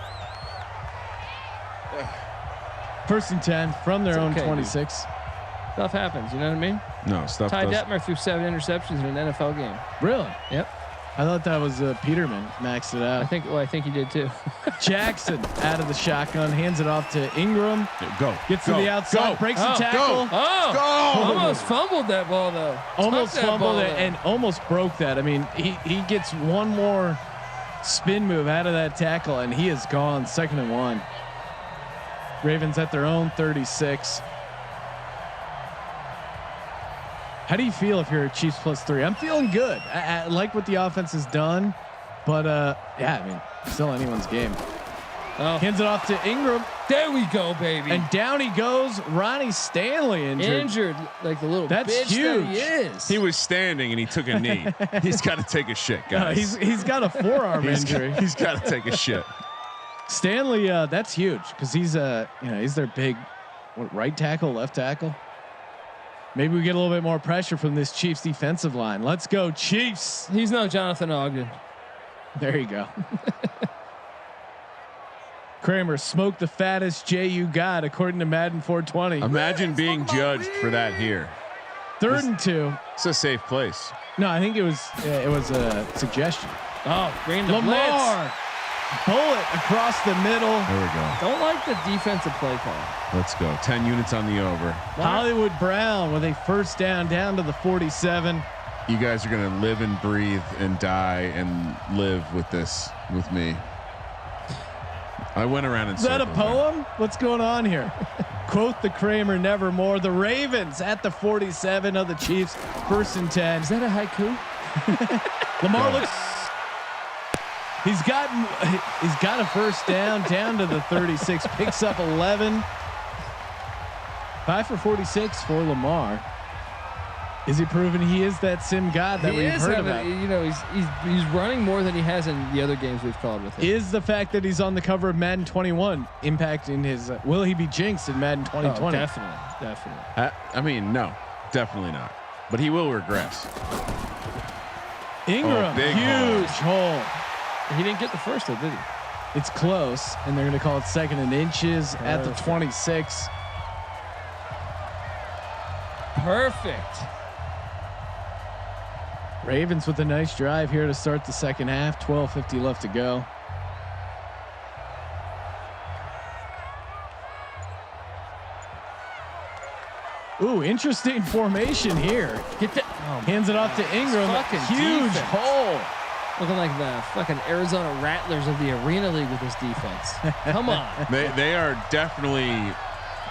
First and 10 from their own 26. Dude. Stuff happens. You know what I mean? No, stuff Ty does. Detmer threw 7 interceptions in an NFL game. Really? Yep. I thought that was Peterman maxed it out. I think he did too. Jackson out of the shotgun, hands it off to Ingram. Go. Gets to the outside, breaks the tackle. Go. Almost fumbled that ball though. Almost fumbled it and almost broke that. I mean, he gets one more spin move out of that tackle and he is gone. 2nd and 1. Ravens at their own 36. How do you feel if you're a Chiefs +3? I'm feeling good. I like what the offense has done, but I mean, still anyone's game. Hands it off to Ingram. There we go, baby. And down he goes. Ronnie Stanley injured like the little That's bitch huge. that he is. He was standing and he took a knee. He's got to take a shit, guys. He's got a forearm injury. He's got to take a shit. Stanley, that's huge because he's he's their big right tackle, left tackle. Maybe we get a little bit more pressure from this Chiefs defensive line. Let's go, Chiefs. He's no Jonathan Ogden. There you go. Kramer smoked the fattest J you got, according to Madden 420. Imagine being judged for that here. 3rd and 2. It's a safe place. No, I think it was a suggestion. Oh, bring the Lamar. blitz. Bullet across the middle. There we go. Don't like the defensive play call. Let's go. 10 units on the over. Hollywood Brown with a first down to the 47. You guys are going to live and breathe and die and live with this with me. I went around and Is that a poem? What's going on here? Quote the Kramer nevermore. The Ravens at the 47 of the Chiefs. 1st and 10. Is that a haiku? Lamar looks. He's got a first down to the 36. Picks up 11. 5 for 46 for Lamar. Is he proving he is that sim god that we've heard about? He's running more than he has in the other games we've called with him. Is the fact that he's on the cover of Madden 21 impacting his? Will he be jinxed in Madden 2020? Oh, definitely. I mean, no, definitely not. But he will regress. Ingram, big huge hole. He didn't get the first though, did he? It's close, and they're going to call it 2nd and inches at the 26. Perfect. Ravens with a nice drive here to start the second half. 12:50 left to go. Ooh, interesting formation here. Get that. Hands it off to Ingram. Fucking Huge defense. hole. Looking like the fucking Arizona Rattlers of the Arena League with this defense. Come on. They are definitely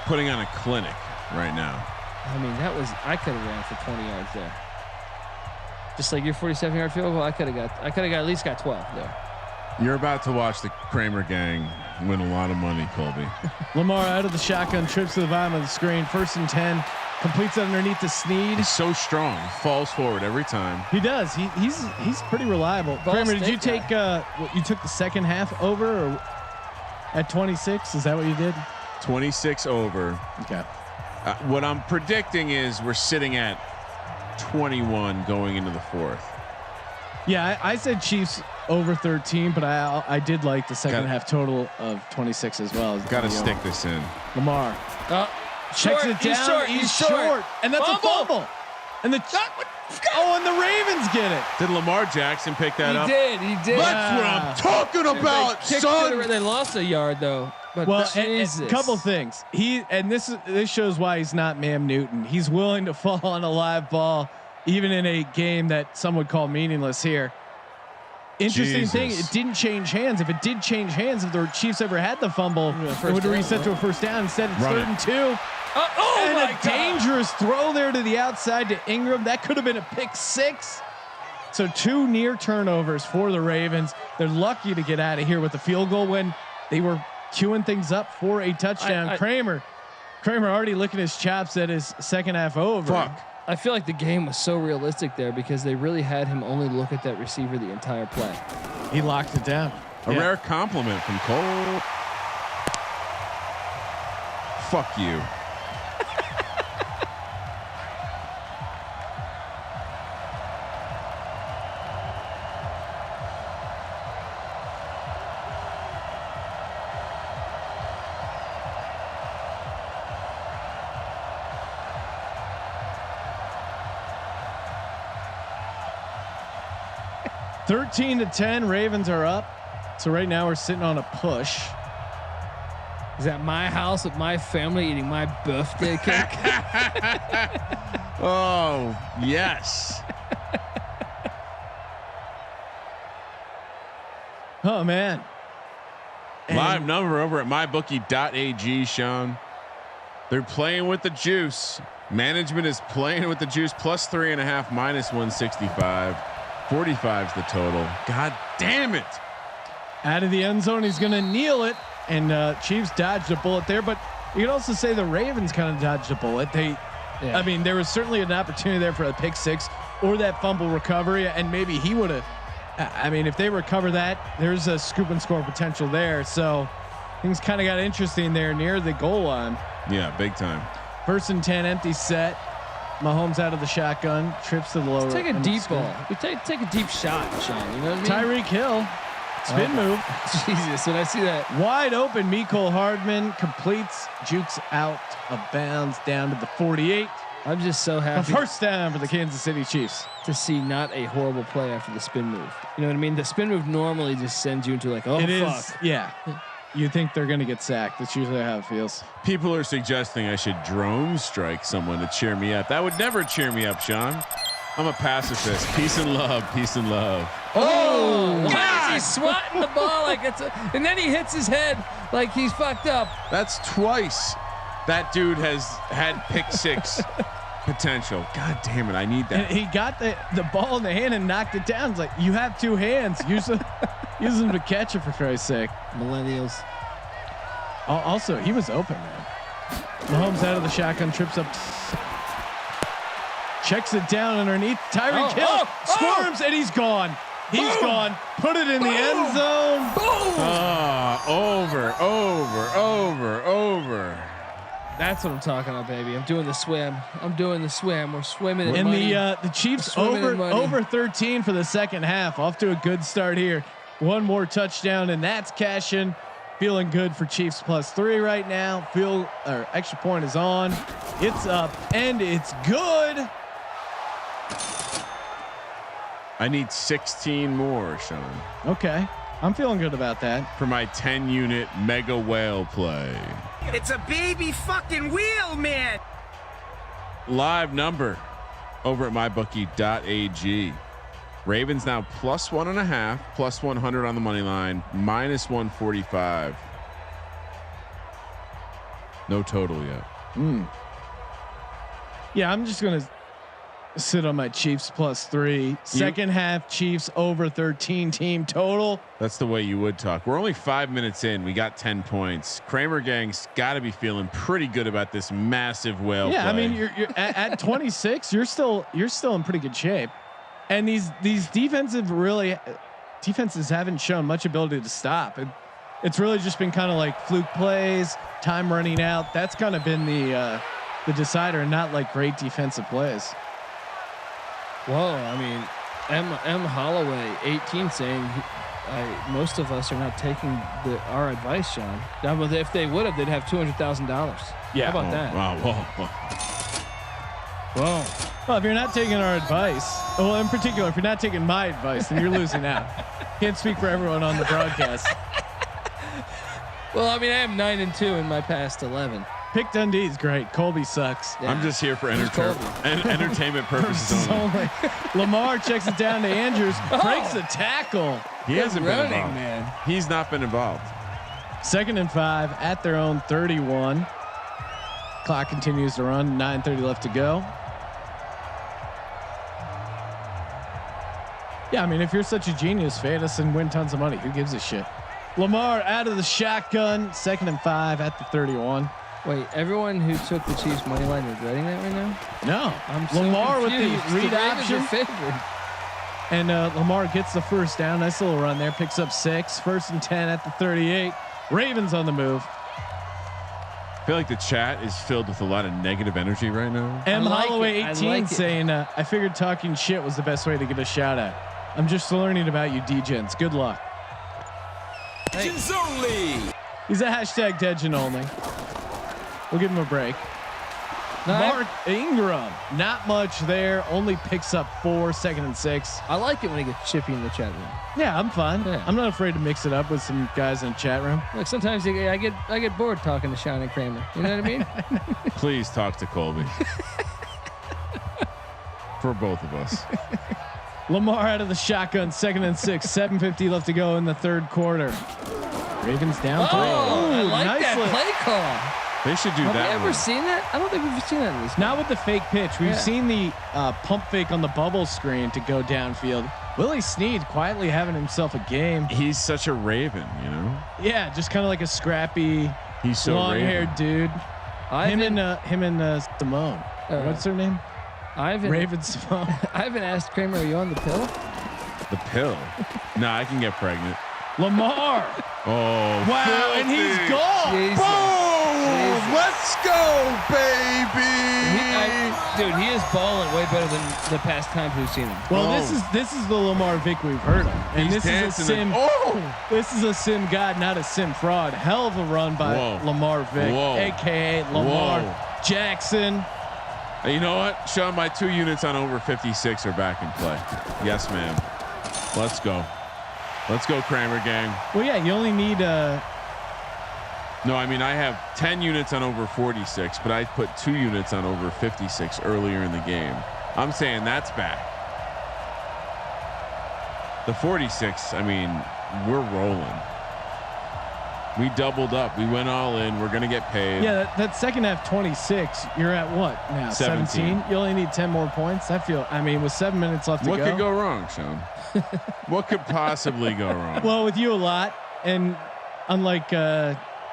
putting on a clinic right now. I mean, I could have ran for 20 yards there. Just like your 47-yard field goal, I could have got at least got 12 there. You're about to watch the Kramer gang win a lot of money, Colby. Lamar out of the shotgun, trips to the bottom of the screen. 1st and 10, completes it underneath the Snead. He's so strong. He falls forward every time. He does. He's pretty reliable. Ball Kramer, did you State take you took the second half over or at 26? Is that what you did? 26 over. Okay. What I'm predicting is we're sitting at 21 going into the 4th. Yeah, I said Chiefs over 13, but I did like the second half total of 26 as well. Got to stick this in. Lamar checks it down. He's short. And that's a fumble. And the and the Ravens get it. Did Lamar Jackson pick that up? He did. That's what I'm talking about, son. They lost a yard though. But well, a couple things. This shows why he's not Mam Newton. He's willing to fall on a live ball, even in a game that some would call meaningless here. Interesting thing, it didn't change hands. If it did change hands, if the Chiefs ever had the fumble, it would reset to a first down. Instead, it's 3rd and 2. And a dangerous throw there to the outside to Ingram. That could have been a pick 6. So 2 near turnovers for the Ravens. They're lucky to get out of here with the field goal when they were queuing things up for a touchdown. Kramer already licking his chops at his second half over. Fuck. I feel like the game was so realistic there because they really had him only look at that receiver the entire play. He locked it down. A rare compliment from Cole. Fuck you. Thirteen to 10, Ravens are up. So right now we're sitting on a push. Is at my house with my family eating my birthday cake? Oh, yes. Oh man. Live number over at mybookie.ag, Sean. They're playing with the juice. Management is playing with the juice. +3.5, -165. 45 is the total. God damn it. Out of the end zone, he's going to kneel it. And Chiefs dodged a bullet there. But you could also say the Ravens kind of dodged a bullet. I mean, there was certainly an opportunity there for a pick 6 or that fumble recovery. And maybe he would have. I mean, if they recover that, there's a scoop and score potential there. So things kind of got interesting there near the goal line. Yeah, big time. 1st and 10, empty set. Mahomes out of the shotgun, trips to the lower. Let's take a deep ball. We take a deep shot, Sean. You know what I mean? Tyreek Hill, spin move. Jesus, when I see that Wide open, Mecole Hardman completes, jukes out of bounds down to the 48. I'm just so A happy. first down for the Kansas City Chiefs. To see not a horrible play after the spin move. You know what I mean? The spin move normally just sends you into like, oh, It fuck. is, yeah. You think they're going to get sacked. That's usually how it feels. People are suggesting I should drone strike someone to cheer me up. That would never cheer me up, Sean. I'm a pacifist. Peace and love. Peace and love. Oh, why is he swatting the ball like it's and then he hits his head like he's fucked up. That's twice that dude has had pick 6 potential. God damn it. I need that. And he got the ball in the hand and knocked it down. It's like, you have 2 hands. Use them to catch it, for Christ's sake. Millennials. Also, he was open, man. Mahomes out of the shotgun, trips up, checks it down underneath. Tyreek Hill squirms, and he's gone. He's gone. Put it in the end zone. Over. That's what I'm talking about, baby. I'm doing the swim. We're swimming in And money. the Chiefs over 13 for the second half. Off to a good start here. One more touchdown, and that's cashing. Feeling good for Chiefs +3 right now. Extra point is on. It's up and it's good. I need 16 more, Sean. Okay, I'm feeling good about that. For my 10-unit mega whale play. It's a baby fucking wheel, man. live number over at mybookie.ag. Ravens now +1.5, +100 on the money line, -145. No total yet. Yeah, I'm just gonna sit on my Chiefs +3. Second half Chiefs over 13 team total. That's the way you would talk. We're only 5 minutes in. We got 10 points. Kramer gang's got to be feeling pretty good about this massive whale. Yeah, play. I mean you're at 26. You're still in pretty good shape. And these defenses haven't shown much ability to stop. It's really just been kind of like fluke plays, time running out. That's kind of been the decider, and not like great defensive plays. Whoa, I mean, M Holloway 18 saying most of us are not taking our advice, Sean. Now, if they would have, they'd have $200,000. Yeah. How about that? Wow. Whoa. Well, if you're not taking our advice, well, in particular, if you're not taking my advice, then you're losing out. Can't speak for everyone on the broadcast. Well, I mean, I am 9-2 in my past 11. Pick Dundee's great. Colby sucks. Yeah. I'm just here for entertainment purposes only. Lamar checks it down to Andrews. Breaks the tackle. He hasn't been running, involved. man. He's not been involved. 2nd and 5 at their own 31. Clock continues to run. 9:30 left to go. Yeah, I mean, if you're such a genius, fade us and win tons of money. Who gives a shit? Lamar out of the shotgun. 2nd and 5 at the 31. Wait, everyone who took the Chiefs money line regretting that right now? No, I'm so Lamar with confused. the read The Ravens option. are favored. And Lamar gets the first down. Nice little run there. Picks up 6. 1st and 10 at the 38. Ravens on the move. I feel like the chat is filled with a lot of negative energy right now. M like Holloway it. 18 I like it. saying, I figured talking shit was the best way to get a shout out. I'm just learning about you DGens. Good luck. Legends only. He's a hashtag Degen only. We'll give him a break. Mark Ingram, not much there. Only picks up 4, 2nd and 6. I like it when he gets chippy in the chat room. Yeah, I'm fine. Yeah. I'm not afraid to mix it up with some guys in the chat room. Like sometimes I get bored talking to Sean and Kramer. You know what I mean? Please talk to Colby. For both of us. Lamar out of the shotgun, 2nd and 6. 7:50 left to go in the 3rd quarter. Ravens down 3. I like nicely. that play call. They should do Have that. you ever one. seen that? I don't think we've seen that in this. Not with the fake pitch. We've Yeah. seen the pump fake on the bubble screen to go downfield. Willie Snead quietly having himself a game. He's such a Raven, you know. Yeah, just kind of like a scrappy, He's so long-haired dude. Him Ivan, and Simone. What's her name? Ivan, Raven Simone. Ivan asked Kramer, "Are you on the pill?" The pill. Nah, I can get pregnant. Lamar. Oh Wow, filthy. and he's gone. Jesus. Boom! Jesus. Let's go, baby. Dude, he is balling way better than the past times we've seen him. Well, Oh. this is the Lamar Vick we've heard of, and He's this is a dancing sim. oh! This is a sim god, not a sim fraud. Hell of a run by Whoa. Lamar Vick, Whoa. aka Lamar Whoa. Jackson. Hey, you know what, Sean? My 2 units on over 56 are back in play. Yes, ma'am. Let's go. Let's go, Kramer gang. Well, yeah, you only need No, I mean I have 10 units on over 46, but I put 2 units on over 56 earlier in the game. I'm saying that's back. The 46, I mean, we're rolling. We doubled up. We went all in. We're gonna get paid. Yeah, that second half 26. You're at what now? 17. You only need 10 more points. I mean, with 7 minutes left to What go. could go wrong, Sean? What could possibly go wrong? Well, with you a lot, and unlike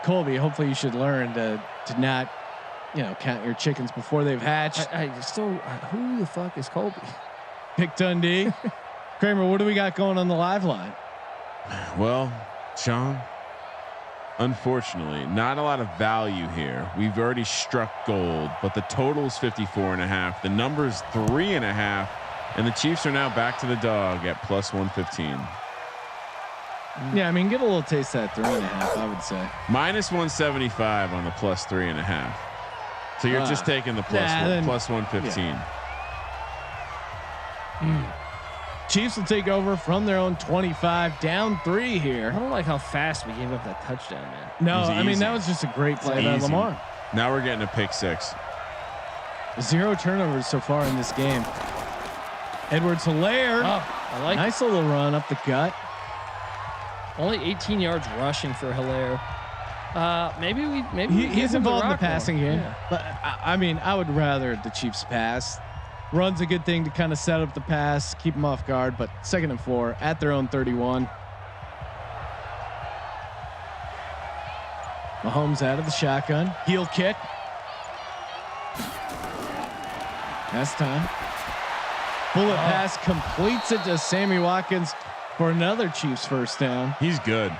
Colby, hopefully you should learn to not, count your chickens before they've hatched. Who the fuck is Colby? Pick Dundee. Kramer, what do we got going on the live line? Well, Sean, unfortunately, not a lot of value here. We've already struck gold, but the total is 54.5. The number is 3.5, and the Chiefs are now back to the dog at +115. Yeah, I mean, get a little taste of that 3.5. I would say -175 on the +3.5. So you're just taking the +115. Chiefs will take over from their own 25, down 3 here. I don't like how fast we gave up that touchdown, man. No, It was I mean easy. that was just a great play by Easy. Lamar. Now we're getting a pick 6. 0 turnovers so far in this game. Edwards-Helaire. Oh, I like Nice little run up the gut. only 18 yards rushing for Helaire. Maybe He's involved in the passing game. Yeah. But I mean, I would rather the Chiefs pass. Run's a good thing to kind of set up the pass, keep them off guard. But 2nd and 4 at their own 31. Mahomes out of the shotgun. Heel kick. That's time. Bullet pass completes it to Sammy Watkins for another Chiefs first down. He's good.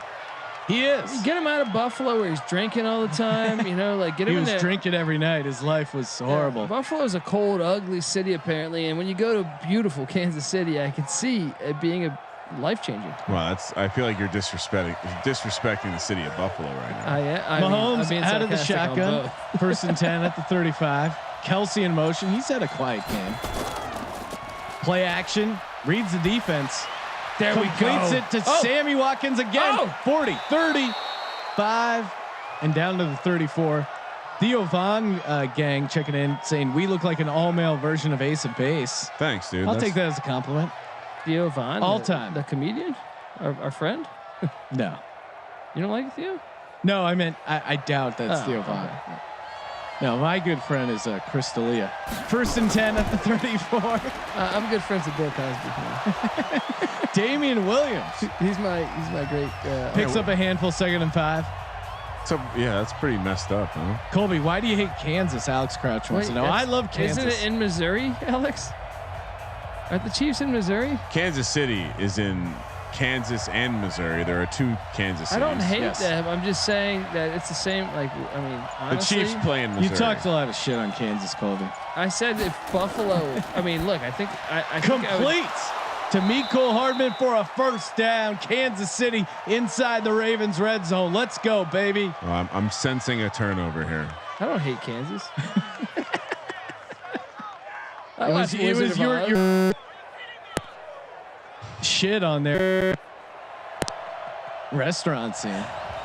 He is. Get him out of Buffalo where he's drinking all the time. You know, like get him He in was there. drinking every night. His life was horrible. Yeah, Buffalo's a cold, ugly city apparently, and when you go to beautiful Kansas City, I can see it being a life changing. Well, I feel like you're disrespecting the city of Buffalo right now. Mahomes out of the sarcastic on shotgun. both. 1st and 10 at the 35. Kelsey in motion. He's had a quiet game. Play action. Reads the defense. There we Completes go. it to Sammy Watkins again. Oh. 40, 35, and down to the 34. Theo Von gang checking in saying we look like an all-male version of Ace of Base. Thanks, dude. I'll take that as a compliment. Theo Von, All time. the comedian, our friend. No. You don't like Theo? No, I meant I doubt that's Oh, Theo Von. okay. No, my good friend is Chris D'Elia. 1st and 10 at the 34. I'm good friends with Bill Cosby. Damian Williams He's my great. picks up a handful. 2nd and 5. So yeah, that's pretty messed up, huh? Colby, why do you hate Kansas? Alex Crouch wants to know. I love Kansas. Isn't it in Missouri, Alex? Aren't the Chiefs in Missouri? Kansas City is in Kansas and Missouri. There are 2 Kansas cities. I don't hate Yes. them. I'm just saying that it's the same. Like, I mean, The honestly, Chiefs play in Missouri. You talked a lot of shit on Kansas, Colby. I said if Buffalo. I mean, look, I think I think I would- Completes to Mecole Hardman for a 1st down. Kansas City inside the Ravens red zone. Let's go, baby. Well, I'm sensing a turnover here. I don't hate Kansas. It was your shit on their restaurant scene.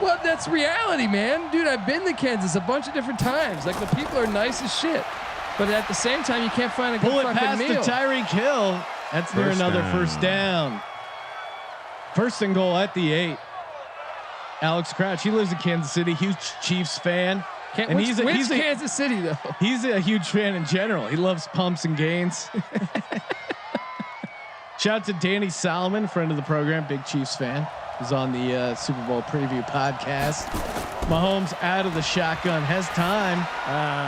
Well, that's reality, man. Dude, I've been to Kansas a bunch of different times. Like, the people are nice as shit. But at the same time, you can't find a good Bullet fucking pass meal. to Tyreek Hill. That's near First another down. 1st down. 1st and goal at the 8. Alex Crouch, he lives in Kansas City, huge Chiefs fan. And he's Kansas City, though. He's a huge fan in general. He loves pumps and gains. Shout out to Danny Solomon, friend of the program, big Chiefs fan, who's on the Super Bowl preview podcast. Mahomes out of the shotgun, has time.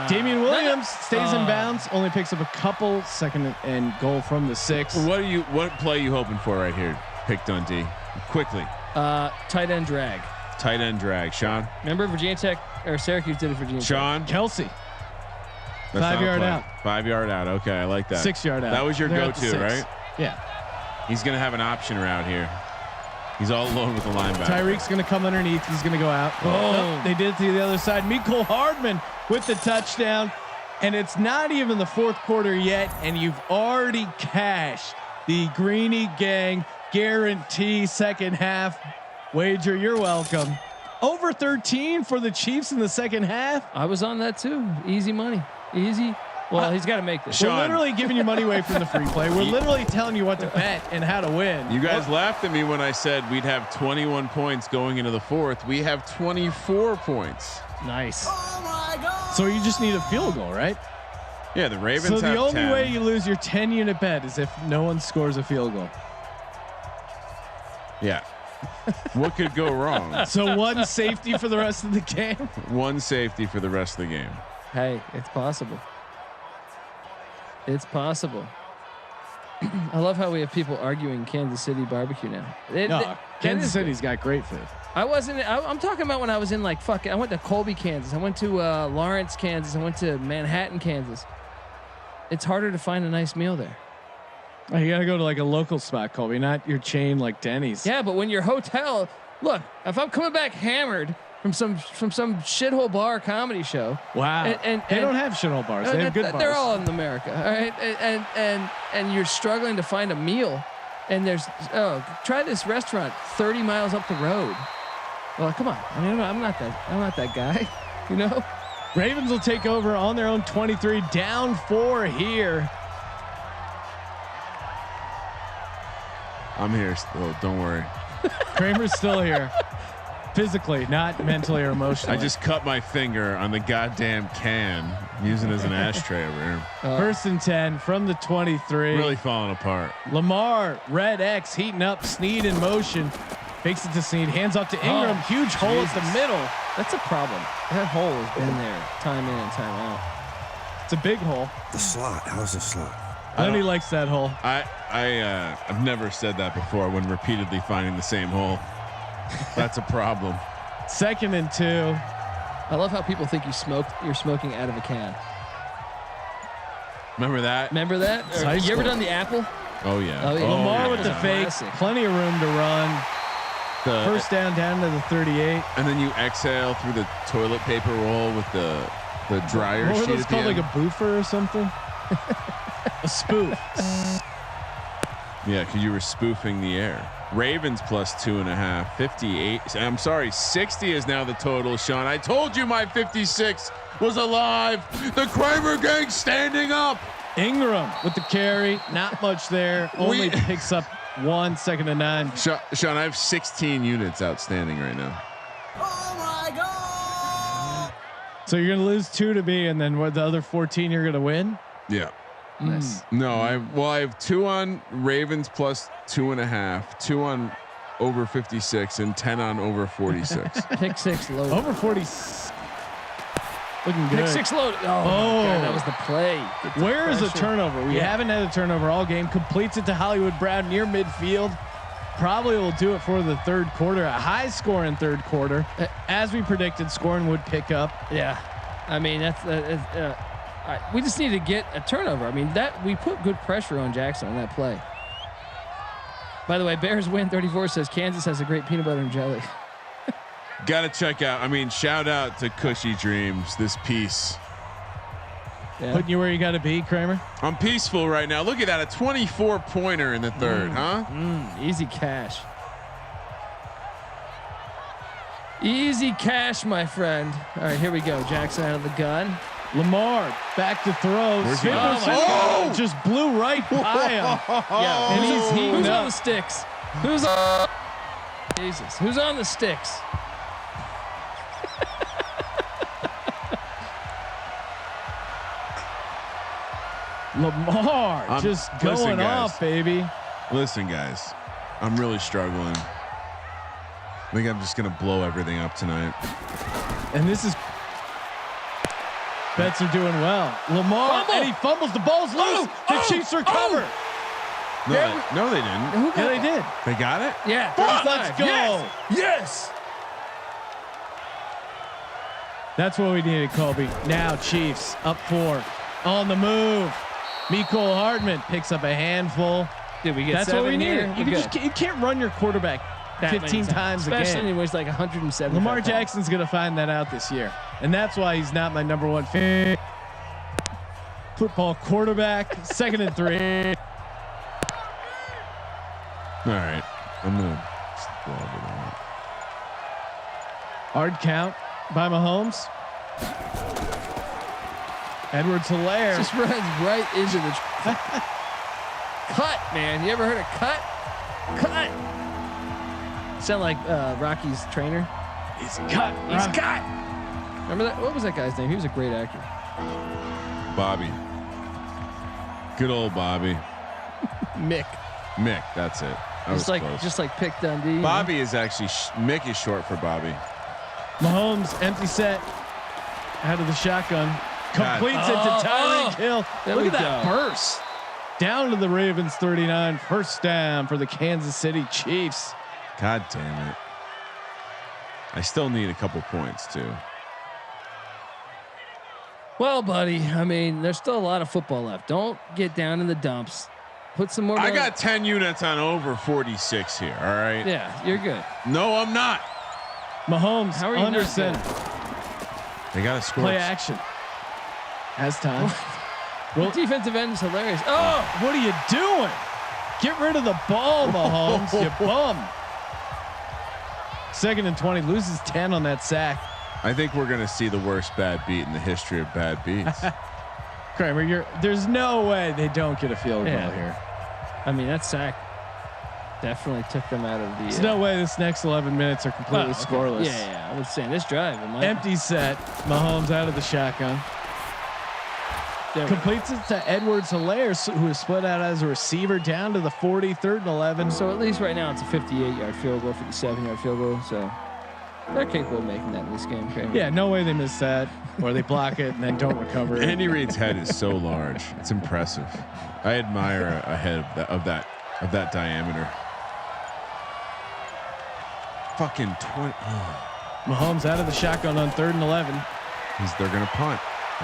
Damian Williams stays in bounds, only picks up a couple. 2nd and goal from the 6. What play you hoping for right here? Pick Dundee quickly. Tight end drag. Tight end drag. Sean. Remember Virginia Tech or Syracuse did it for Virginia Sean. Kelsey, That's 5 not a yard play. out. 5 yard out. Okay, I like that. 6 yard out. That was your They're at the go-to, 6. right? Yeah. He's gonna have an option route here. He's all alone with the linebacker. Tyreek's going to come underneath. He's going to go out. Oh, they did it to the other side. Mecole Hardman with the touchdown. And it's not even the 4th quarter yet. And you've already cashed the Greeny Gang guarantee 2nd half wager. You're welcome. Over 13 for the Chiefs in the 2nd half. I was on that too. Easy money. Easy. Well, he's got to make this. We're literally giving you money away from the free play. We're literally telling you what to bet and how to win. You guys laughed at me when I said we'd have 21 points going into the 4th. We have 24 points. Nice. So you just need a field goal, right? Yeah, the Ravens So the have only 10. way you lose your 10-unit bet is if no one scores a field goal. Yeah. What could go wrong? So 1 safety for the rest of the game. 1 safety for the rest of the game. Hey, it's possible. It's possible. I love how we have people arguing Kansas City barbecue now. Kansas City's got great food. I'm talking about when I was in like fucking. I went to Colby, Kansas. I went to Lawrence, Kansas. I went to Manhattan, Kansas. It's harder to find a nice meal there. Oh, you gotta go to like a local spot, Colby, not your chain like Denny's. Yeah, but when your hotel, look, if I'm coming back hammered from some shithole bar comedy show. Wow. And they don't have shithole bars. They have good bars. They're all in America, all right. And you're struggling to find a meal, and there's try this restaurant 30 miles up the road. Well, come on. I mean, I'm not that guy, you know. Ravens will take over on their own 23, down 4 here. I'm here still. Don't worry. Kramer's still here. Physically, not mentally or emotionally. I just cut my finger on the goddamn can. I'm using it as an ashtray over here. First and 10 from the 23. Really falling apart. Lamar, red X heating up. Snead in motion. Fakes it to Snead. Hands off to Ingram. Huge hole at the middle. That's a problem. That hole has been there time in and time out. It's a big hole. The slot. How's the slot? Lenny likes that hole. I've never said that before when repeatedly finding the same hole. That's a problem. 2nd and 2. I love how people think you're smoking out of a can. Remember that? Remember that? High You ever school. done the apple? Oh yeah. Oh, yeah. Lamar yeah. with the That's a fake. classic. Plenty of room to run. First down to the 38. And then you exhale through the toilet paper roll with the dryer What were sheet those at the called? Like end. a boofer or something? A spoof. Yeah, because you were spoofing the air. Ravens plus 2.5. 58. I'm sorry, 60 is now the total. Sean, I told you my 56 was alive. The Kramer gang standing up. Ingram with the carry. Not much there. Only picks up 1, 2nd and 9. Sean, I have 16 units outstanding right now. So you're gonna lose 2 to me, and then what? The other 14 you're gonna win. Yeah. Nice. No, I have 2 on Ravens plus 2.5, 2 on over 56, and 10 on over 46. Pick six load. Over 40. Looking good. Pick six load. Oh, my God, that was the play. Where is the turnover? We haven't had a turnover all game. Completes it to Hollywood Brown near midfield. Probably will do it for the 3rd quarter. A high score in 3rd quarter. As we predicted, scoring would pick up. Yeah, I mean that's we just need to get a turnover. I mean that we put good pressure on Jackson on that play. By the way, Bears win 34 says Kansas has a great peanut butter and jelly. Got to check out. I mean, shout out to Cushy Dreams. This piece. Yeah. Putting you where you got to be, Kramer. I'm peaceful right now. Look at that, a 24-pointer in the 3rd, huh? Easy cash. Easy cash, my friend. All right, here we go. Jackson out of the gun. Lamar back to throw. Where's he Spin going? move, oh! Just blew right by him. Yeah, And he's heating who's up. on the sticks? Who's on? Jesus, who's on the sticks? Lamar just going listen, guys. off, baby. Listen, guys, I'm really struggling. I think I'm just gonna blow everything up tonight. And this is bets are doing well. Lamar and he fumbles. The ball's loose. The Chiefs recover. No, they didn't. Yeah, they did. They got it. Yeah, Let's go. Yes. That's what we needed, Colby. Now Chiefs up 4 on the move. Mecole Hardman picks up a handful. Did we get That's 7 what we here? needed. You can't run your quarterback That 15 many times a especially game. when he weighs like 170. Lamar Jackson's gonna find that out this year, and that's why he's not my number 1 fan. Football quarterback. 2nd and 3. All right, I'm gonna just blow everything up. Hard count by Mahomes. Edwards-Helaire. Just runs right into the cut, man. You ever heard of cut? Cut. Sound like Rocky's trainer. He's cut. He's cut. Remember that? What was that guy's name? He was a great actor. Bobby. Good old Bobby. Mick. Mick, that's it. I was close. Just like Pick Dundee. Bobby is actually Mick is short for Bobby. Mahomes empty set out of the shotgun. Completes it to Tyreek Hill. Look at that burst. Down to the Ravens 39. First down for the Kansas City Chiefs. God damn it. I still need a couple points too. Well, buddy, I mean, there's still a lot of football left. Don't get down in the dumps. Put some more. I got 10 units on over 46 here. All right. Yeah, you're good. No, I'm not. Mahomes, How are you not Anderson. good? They got to score. Play action. Has time. Well, defensive end is hilarious. Oh, What are you doing? Get rid of the ball, Mahomes. You bum. 2nd and 20. Loses 10 on that sack. I think we're gonna see the worst bad beat in the history of bad beats. Kramer, there's no way they don't get a field goal here. I mean, that sack definitely took them out of the. There's no way this next 11 minutes are completely scoreless. Yeah. I was saying this drive. Empty set. Mahomes out of the shotgun. Completes it to Edwards-Helaire, who is split out as a receiver down to the 40, 3rd and 11. So at least right now it's a 58-yard field goal, 57-yard field goal. So they're capable of making that in this game. Kramer. Yeah, no way they miss that, or they block it and then don't recover it. Andy Reid's head is so large; it's impressive. I admire a head of that diameter. Fucking 20. Oh. Mahomes out of the shotgun on 3rd and 11. They're gonna punt.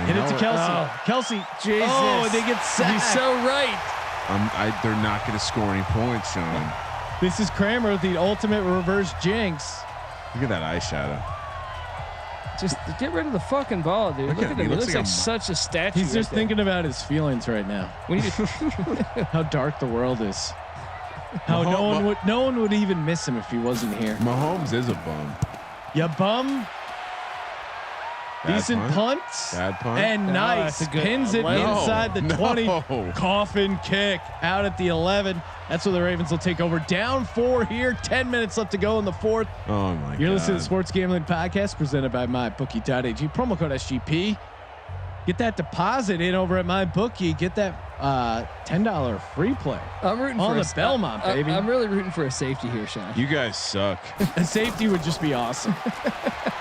Hit it to Kelsey. Kelsey. Jesus. Oh, and they get sacked. He's so right. They're not gonna score any points, Sean. This is Kramer with the ultimate reverse jinx. Look at that eyeshadow. Just get rid of the fucking ball, dude. Look at him. He looks like such a statue. He's just thinking about his feelings right now. We need to how dark the world is. How no one would even miss him if he wasn't here. Mahomes is a bum. Ya bum. Decent punt. Bad punt. And nice. Pins it inside the 20. Coffin kick out at the 11. That's where the Ravens will take over. Down 4 here. 10 minutes left to go in the 4th. Oh my God. You're listening to the Sports Gambling Podcast presented by MyBookie.ag. Promo code SGP. Get that deposit in over at MyBookie. Get that $10 free play. I'm rooting on for the Belmont, baby. I'm really rooting for a safety here, Sean. You guys suck. A safety would just be awesome.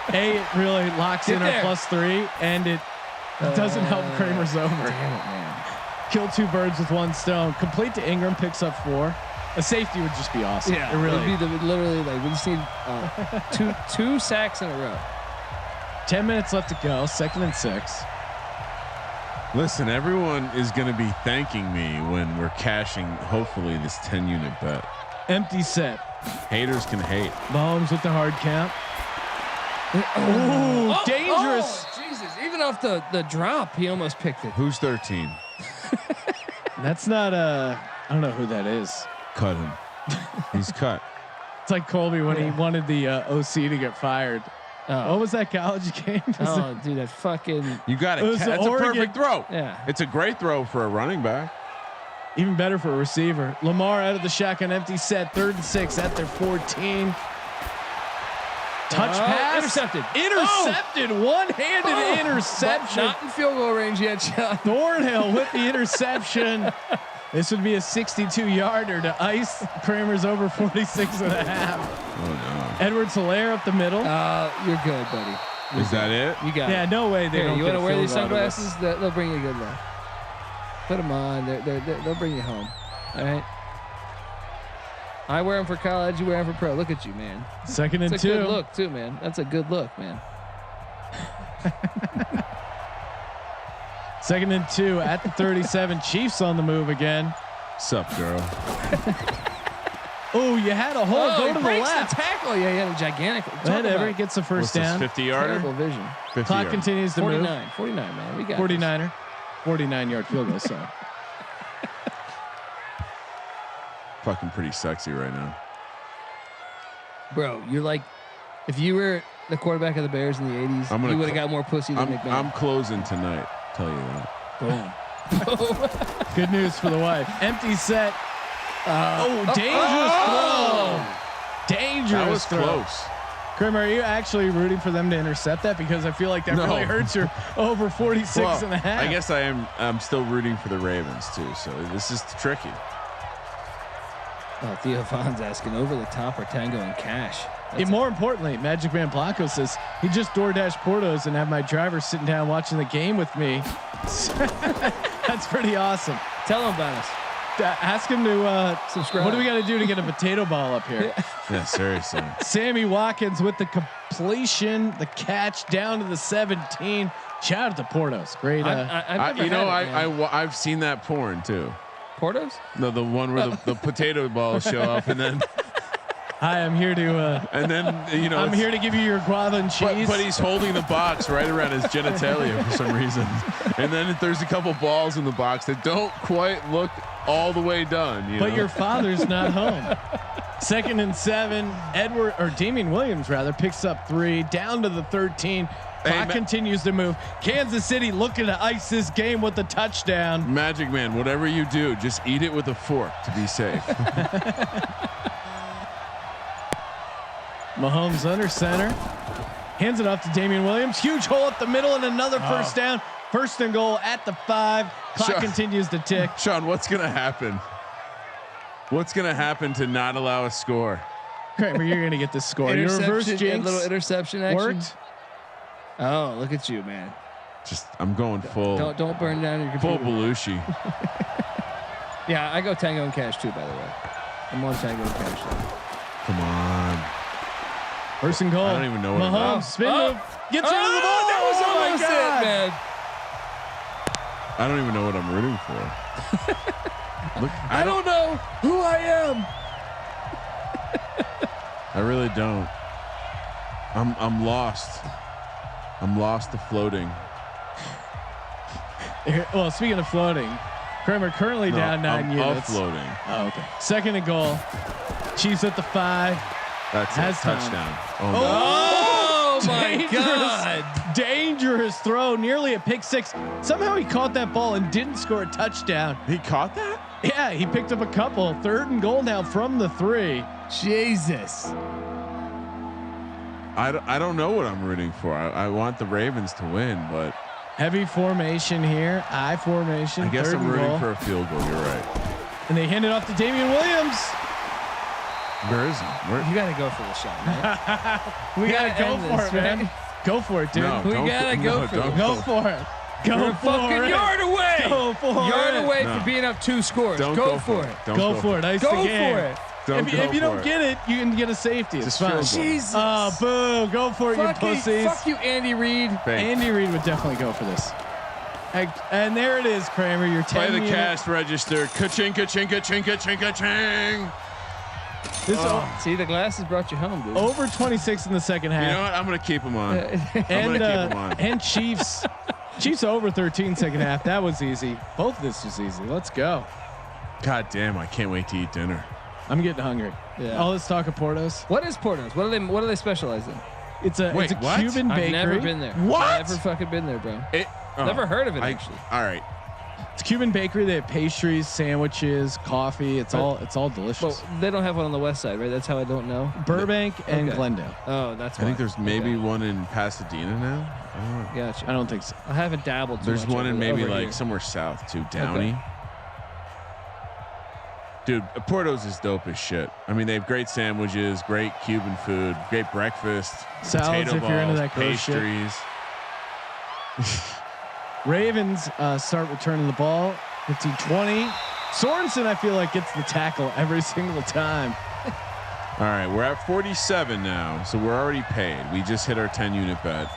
It really locks in our +3, and it doesn't help Kramer's over. Damn it, man. Kill 2 birds with 1 stone. Complete to Ingram, picks up 4. A safety would just be awesome. Yeah, it really would be literally like we just need two sacks in a row. 10 minutes left to go. 2nd and 6. Listen, everyone is going to be thanking me when we're cashing, hopefully, this 10-unit bet. Empty set. Haters can hate. Mahomes with the hard count. Ooh, dangerous. Oh, Jesus. Even off the drop, he almost picked it. Who's 13? That's not I don't know who that is. Cut him. He's cut. It's like Colby when he wanted the OC to get fired. What was that college game? Dude, that fucking. You got it. That's Oregon. A perfect throw. Yeah. It's a great throw for a running back. Even better for a receiver. Lamar out of the shotgun, empty set, 3rd and 6 at their 14. Touch pass. Intercepted. One-handed interception. Not in field goal range yet, Sean. Thornhill with the interception. This would be a 62-yarder to ice Kramer's over 46 and a half. Oh, no. Edwards-Helaire up the middle. You're good, buddy. Is that it? You got it. Yeah, no way they don't. You want to wear these sunglasses? They'll bring you good luck. Put them on. They'll bring you home. All right. I wear them for college. You wear them for pro. Look at you, man. 2nd and 2. That's a good look too, man. That's a good look, man. 2nd and 2 at the 37. Chiefs on the move again. Sup, girl. Oh, you had a hole. Go to the left. The tackle. Yeah, he had a gigantic. Whatever. Gets the first down. 50-yarder. Terrible vision. 50 Clock yard. continues to 49. move. 49, man. We got 49er. 49-yard field goal. So Fucking pretty sexy right now. Bro, you're like, if you were the quarterback of the Bears in the 80s, you would have got more pussy than McMahon. I'm closing tonight. Tell you that. Boom. good news for the wife. Empty set. Dangerous throw. Dangerous That was throw. close. Kramer, are you actually rooting for them to intercept that? Because I feel like that really hurts your over 46 and a half. I guess I am. I'm still rooting for the Ravens too. So this is tricky. Theo Vaughn's asking over the top or Tango and Cash. And more importantly, Magic Man Blanco says he just DoorDash Portos and have my driver sitting down watching the game with me. That's pretty awesome. Tell him about us. Ask him to subscribe. What do we got to do to get a potato ball up here? Yeah, seriously. Sammy Watkins with the completion, the catch down to the 17. Shout out to Portos. Great. I've seen that porn too. Portos? No, the one where the potato balls show up and then. Hi, I'm here to. And then I'm here to give you your guava and cheese. But he's holding the box right around his genitalia for some reason. And then there's a couple balls in the box that don't quite look all the way done. But your father's not home. 2nd and 7. Damian Williams rather picks up 3 down to the 13. Clock continues to move. Kansas City looking to ice this game with a touchdown. Magic Man, whatever you do, just eat it with a fork to be safe. Mahomes under center. Hands it off to Damian Williams. Huge hole up the middle and another first down. 1st and goal at the 5. Clock continues to tick. Sean, what's going to happen? What's going to happen to not allow a score? Kramer, you're going to get this score. Your reverse jinx. Little interception action. Worked. Oh, look at you, man. I'm going full. Don't burn down your computer. Full Belushi. Yeah, I go Tango and Cash too, by the way. I'm on Tango and Cash. Come on. 1st and goal. I don't even know what Mahomes spin move. Gets rid of the ball. That was almost it, man. I don't even know what I'm rooting for. Look, I don't know who I am. I really don't. I'm lost. I'm lost to floating. Well, speaking of floating, Kramer currently down 9 units. Floating. Oh, okay. 2nd and goal. Chiefs at the 5. That's a touchdown. Oh my God. Dangerous throw, nearly a pick 6. Somehow he caught that ball and didn't score a touchdown. He caught that? Yeah, he picked up a couple. 3rd and goal now from the 3. Jesus. I don't know what I'm rooting for. I want the Ravens to win, but heavy formation here. I formation. I guess I'm rooting goal. for a field goal. You're right. And they hand it off to Damian Williams. Where is he? You got to go for the shot, man. We got to go for it, man. Go for it, dude. No, we got to go for it. Go for it. Go for fucking it. Yard away. Go for Yard it. away for being up 2 scores. Go for it. Go for it. Ice Go the game. for it. If you don't get it, you can get a safety. It's fine. Jesus. Oh, boo. Go for it, you pussies. Fuck you, Andy Reid. Andy Reid would definitely go for this. And there it is, Kramer. Your 10 Play the cash register. Ka-ching, ka-ching, ka-ching, ka-ching, ka-ching. See, the glasses brought you home, dude. Over 26 in the 2nd half. You know what? I'm going to keep him on. And Chiefs over 13 2nd half. That was easy. Both of this was easy. Let's go. God damn, I can't wait to eat dinner. I'm getting hungry. Yeah. All this talk of Portos. What is Portos? What do they specialize in? It's a Cuban bakery. I've never been there. What? Never fucking been there, bro. Oh, Never heard of it actually. All right. It's a Cuban bakery. They have pastries, sandwiches, coffee. It's all delicious. Well, they don't have one on the west side, right? That's how I don't know. Burbank and Glendale. Oh, that's. I think there's maybe one in Pasadena now. I don't know. Gotcha. I don't think so. I haven't dabbled. There's one in maybe like here. somewhere south too, Downey. Okay. Dude, Porto's is dope as shit. I mean, they have great sandwiches, great Cuban food, great breakfast, salads potato if you're into balls, that gross shit. pastries. Ravens start returning the ball. 15-20. Sorensen, I feel like, gets the tackle every single time. All right, we're at 47 now, so we're already paid. We just hit our 10-unit bet.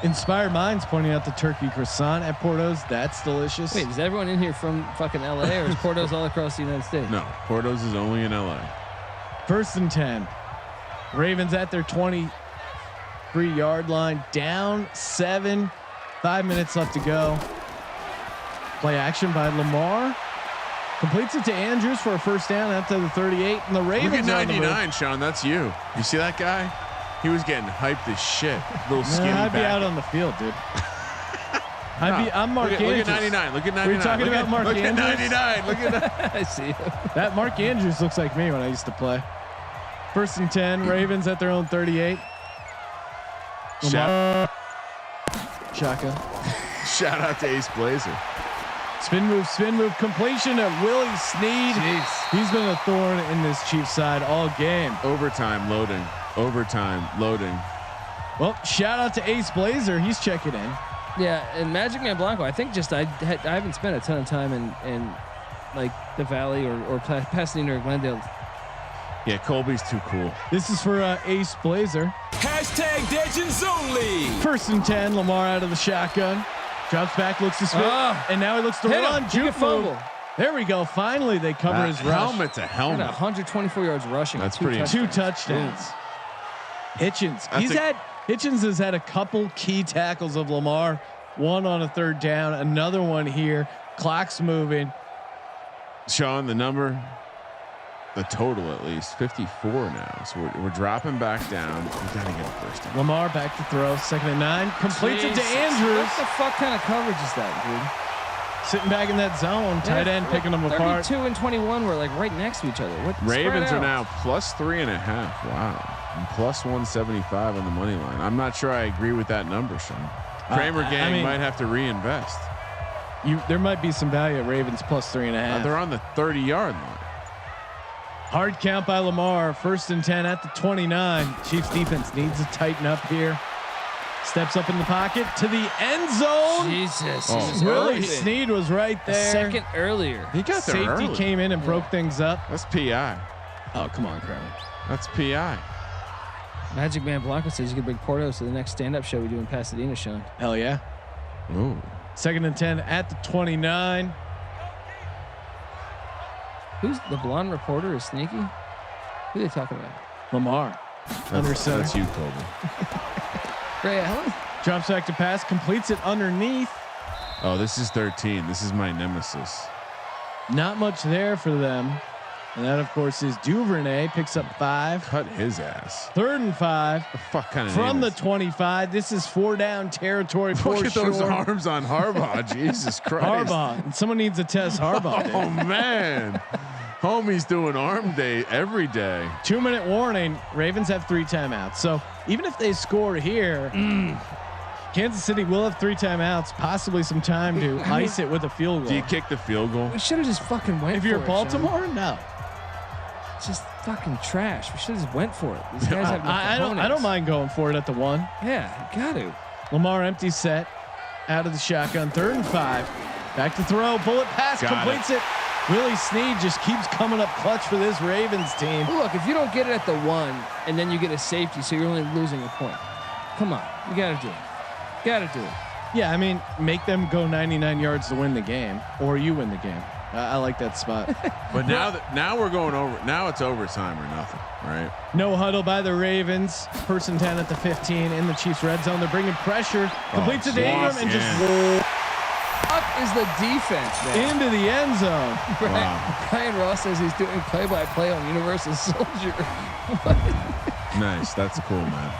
Inspired Minds pointing out the turkey croissant at Porto's. That's delicious. Wait, is everyone in here from fucking LA or is Porto's all across the United States? No, Porto's is only in LA. 1st and 10. Ravens at their 23-yard line, down 7. 5 minutes left to go. Play action by Lamar. Completes it to Andrews for a 1st down after the 38. And the Ravens. Look at 99, Sean. That's you. You see that guy? He was getting hyped as shit. Little skinny. I'd be out on the field, dude. I'm Mark Andrews. Look at 99. Look at 99. Were you talking about Mark Andrews? Look at 99. Look at that. I see. That Mark Andrews looks like me when I used to play. 1st and 10. Ravens at their own 38. Shotgun. Shout out to Ace Blazer. Spin move, completion at Willie Snead. Jeez. He's been a thorn in this Chiefs side all game. Overtime loading. Well, shout out to Ace Blazer. He's checking in. Yeah, and Magic Man Blanco. I think I haven't spent a ton of time in like the Valley or Pasadena or Glendale. Yeah, Colby's too cool. This is for Ace Blazer. #Legends only. 1st and 10. Lamar out of the shotgun. Drops back, looks to spin, and now he looks to run. Juke fumble. There we go. Finally, they cover his rush. Helmet to helmet. 124 yards rushing. That's pretty. 2 touchdowns. Hitchens. Hitchens has had a couple key tackles of Lamar. One on a 3rd down. Another one here. Clock's moving. Sean, the number. the total at least 54 now. So we're dropping back down. We got to get a first down. Lamar back to throw. 2nd and 9. Completes it to Jesus. Andrews. What the fuck kind of coverage is that, dude? Sitting back in that zone. Tight end picking them apart. 32 and 21 were like right next to each other. What? Ravens are now +3.5. Wow. And +175 on the money line. I'm not sure I agree with that number, Sean. Kramer gang might have to reinvest. There might be some value at Ravens +3.5. They're on the 30-yard line. Hard count by Lamar. 1st and 10 at the 29. Chiefs defense needs to tighten up here. Steps up in the pocket to the end zone. Jesus. Willie Snead was right there. A second earlier. He got there Safety early. came in and broke things up. That's PI. Oh, come on, Kramer. That's PI. Magic Man Blanco says you can bring Portos to the next stand-up show we do in Pasadena, Sean. Hell yeah. Ooh. 2nd and 10 at the 29. Who's the blonde reporter? Is Sneaky? Who are they talking about? Lamar. Under center. That's you, Colby. Ray Allen. Drops back to pass. Completes it underneath. Oh, this is 13. This is my nemesis. Not much there for them. And that, of course, is Duvernay. Picks up 5. Cut his ass. 3rd and 5. The fuck kind of From name the is- 25. This is 4 down territory. Look at those sure. arms on Harbaugh. Jesus Christ. Harbaugh. Someone needs to test Harbaugh. Oh Dude. man. Homie's doing arm day every day. 2-minute warning. Ravens have 3 timeouts. So even if they score here, Kansas City will have 3 timeouts, possibly some time to ice it with a field goal. Do you kick the field goal? We should have just fucking went If for you're it, Baltimore, no. Sean. It's just fucking trash. We should have just went for it. These guys have no I don't mind going for it at the 1. Yeah, you got to. Lamar empty set out of the shotgun. 3rd and 5. Back to throw. Bullet pass. Got Completes it. Willie Snead just keeps coming up clutch for this Ravens team. Look, if you don't get it at the 1 and then you get a safety, so you're only losing a point. Come on, you got to do it. Got to do it. Yeah, I mean, make them go 99 yards to win the game, or you win the game. I like that spot. But now we're going over. Now it's overtime or nothing, right? No huddle by the Ravens. 1st and 10 at the 15 in the Chiefs red zone. They're bringing pressure. Completes it to Ingram and just What is the defense, man? into the end zone. Brian Ross says he's doing play-by-play on Universal Soldier. Nice. That's cool, man.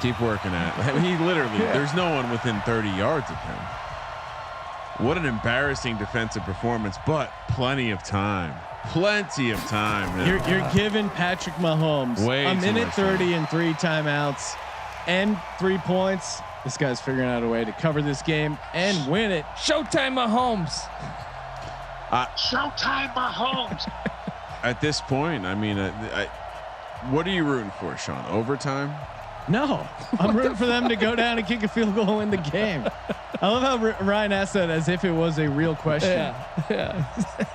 Keep working at it. He literally, there's no one within 30 yards of him. What an embarrassing defensive performance, but plenty of time. Plenty of time. Man. You're giving Patrick Mahomes Way a too minute much 30 and 3 timeouts and 3 points. This guy's figuring out a way to cover this game and win it. Showtime Mahomes. Showtime Mahomes. At this point, I mean, what are you rooting for, Sean? Overtime? No, I'm rooting for them to go down and kick a field goal and win the game. I love how Ryan asked that as if it was a real question. Yeah.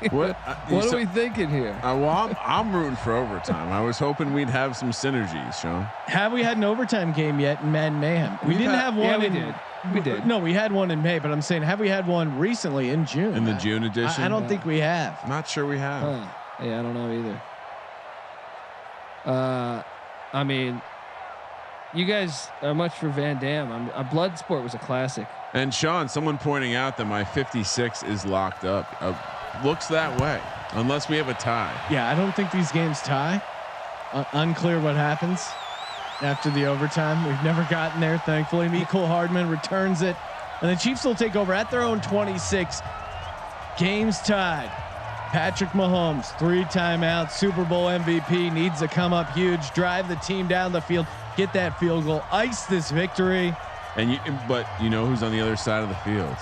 What? What are we thinking here? Well, I'm rooting for overtime. I was hoping we'd have some synergies, Sean. Have we had an overtime game yet in Madden Mayhem? We didn't have one. We did. No, we had one in May, but I'm saying, have we had one recently in June? In the June edition? I don't think we have. Not sure we have. Yeah, I don't know either. I mean, you guys are much for Van Damme. A Bloodsport was a classic. And Sean, someone pointing out that my 56 is locked up. Looks that way, unless we have a tie. Yeah, I don't think these games tie. Unclear what happens after the overtime. We've never gotten there, thankfully. Mecole Hardman returns it, and the Chiefs will take over at their own 26. Games tied. Patrick Mahomes, 3 timeouts, Super Bowl MVP, needs to come up huge, drive the team down the field, get that field goal, ice this victory. But you know who's on the other side of the field?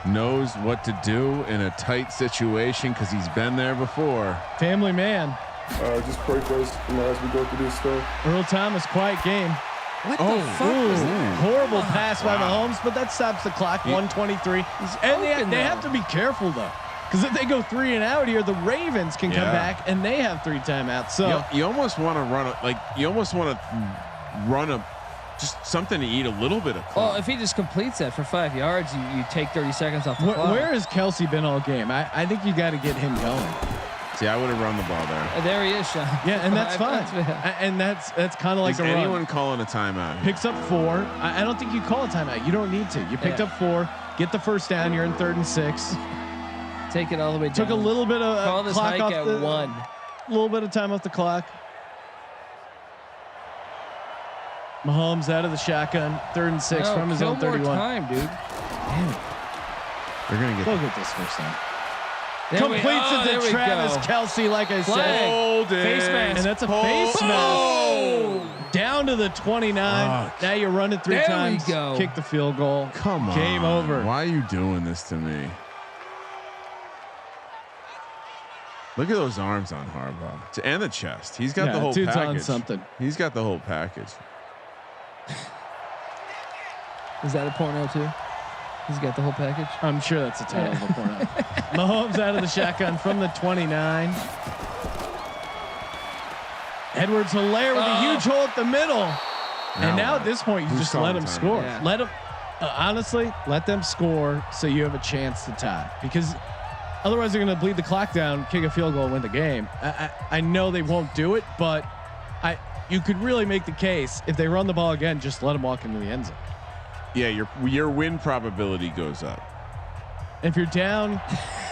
Knows what to do in a tight situation because he's been there before. Family man. Just pray for us, as we go through this stuff. Earl Thomas, quiet game. What the fuck was that? Horrible pass by Mahomes, but that stops the clock. 123. And they have to be careful though, because if they go 3 and out here, the Ravens can come back and they have 3 timeouts. So you almost want to run just something to eat a little bit of clock. Well, if he just completes that for 5 yards, you take 30 seconds off the clock. Where has Kelsey been all game? I think you got to get him going. See, I would have run the ball there. There he is, Sean. Yeah, and that's fine. And that's kind of like Is a anyone run. calling a timeout? Picks up 4. I don't think you call a timeout. You don't need to. You picked up 4. Get the first down. You're in 3rd and 6. Take it all the way down. Took a little bit of Call this clock hike off at the 1. little bit of time off the clock. Mahomes out of the shotgun, 3rd and 6 from his own 31. More time, dude. Damn it. They're gonna get. They'll get this first time. There Completes it to Travis Kelce, like I said. Hold it. Face mask. And that's a face mask. Down to the 29. Now you run it 3 there times. We go. Kick the field goal. Come on. Game over. Why are you doing this to me? Look at those arms on Harbaugh and the chest. He's got the whole dude's package. on something. He's got the whole package. Is that a porno too? He's got the whole package. I'm sure that's the title of the porno. Mahomes out of the shotgun from the 29. Edwards-Helaire with a huge hole at the middle. And now at this point, you just let them score. Yeah. Let them, honestly, let them score so you have a chance to tie. Because otherwise, they're going to bleed the clock down, kick a field goal, and win the game. I know they won't do it, but you could really make the case if they run the ball again, just let them walk into the end zone. Yeah, your win probability goes up. If you're down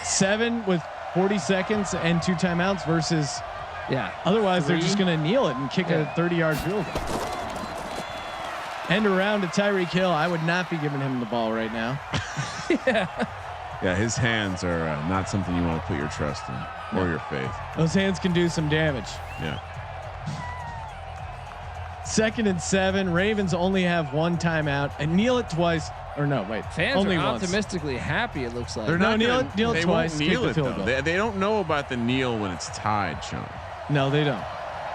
7 with 40 seconds and 2 timeouts versus, otherwise 3. they're just going to kneel it and kick a 30-yard field goal. End around to Tyreek Hill. I would not be giving him the ball right now. Yeah, his hands are not something you want to put your trust in or your faith. Those hands can do some damage. Yeah. 2nd and 7. Ravens only have 1 timeout and kneel it twice. Or no, wait. Fans only are once. optimistically happy. It looks like They're No, not kneel gonna, it- kneel it they twice, won't kick kneel the it field though. goal. They don't know about the kneel when it's tied, Sean. No, they don't.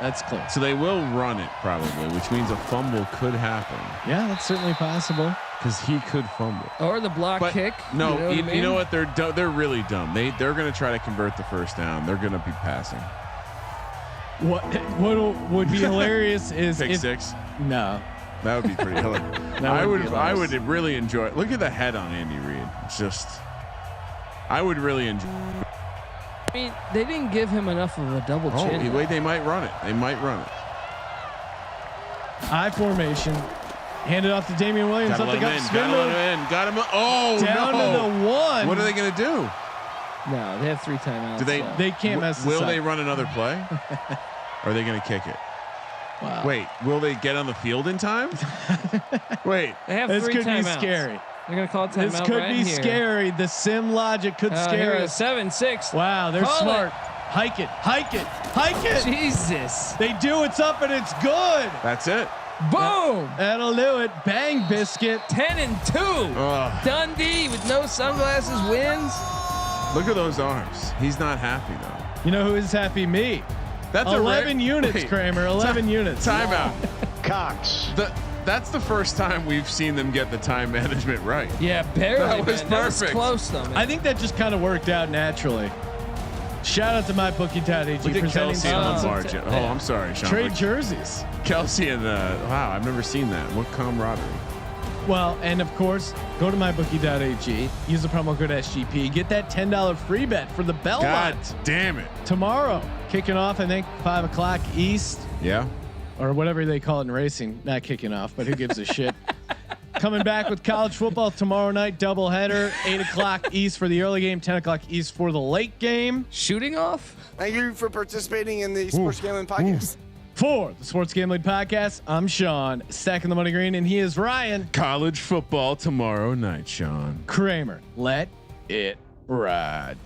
That's clear. So they will run it probably, which means a fumble could happen Yeah, that's certainly possible. because he could fumble. Or the block But kick. no, you know, you know what? They're really dumb. They're going to try to convert the first down. They're going to be passing. What would be hilarious is Pick if 6. no. That would be pretty hilarious. I would really enjoy it. Look at the head on Andy Reid. It's just, I would really enjoy. I mean, they didn't give him enough of a double chin. Wait, they might run it. They might run it. I formation. Handed off to Damian Williams. Gotta let him in. Gotta let him in. Got him. Oh Down no! to the 1. What are they gonna do? No, they have 3 timeouts. Do they? so. They can't mess this Will up. they run another play? Or are they gonna kick it? Wow. Wait, will they get on the field in time? Wait, They have This 3 could timeouts. be scary. They're gonna call timeout. This could right be here. scary. The sim logic could Here scare it us. is, 7-6. Wow, they're Call smart. it. Hike it. Hike it. Hike it. Jesus. They do. It's up and it's good. that's it. Boom. That'll do it. Bang biscuit. 10-2. Ugh. Dundee with no sunglasses wins. Look at those arms. He's not happy though. You know who is happy? Me. That's 11 units, Wait. Kramer. 11 units. Timeout. Cox. That's the first time we've seen them get the time management right. Yeah, barely. That was man. That was perfect. close though, man. I think that just kind of worked out naturally. Shout out to mybookie.ag Look at presenting Kelsey on the sponsor. margin. Oh, I'm sorry, Sean. trade jerseys. Kelsey and wow, I've never seen that. What camaraderie. Well, and of course, go to mybookie.ag, use the promo code SGP, get that $10 free bet for the God Belmont damn it. tomorrow. Kicking off, I think 5 o'clock East Yeah. or whatever they call it in racing. Not kicking off, but who gives a shit? Coming back with college football tomorrow night, doubleheader, 8 o'clock East for the early game, 10 o'clock East for the late game. Shooting off? Thank you for participating in the Sports Gambling Podcast. For the Sports Gambling Podcast, I'm Sean, stacking the money green, and he is Ryan College football tomorrow night, Sean. Kramer. Let it ride.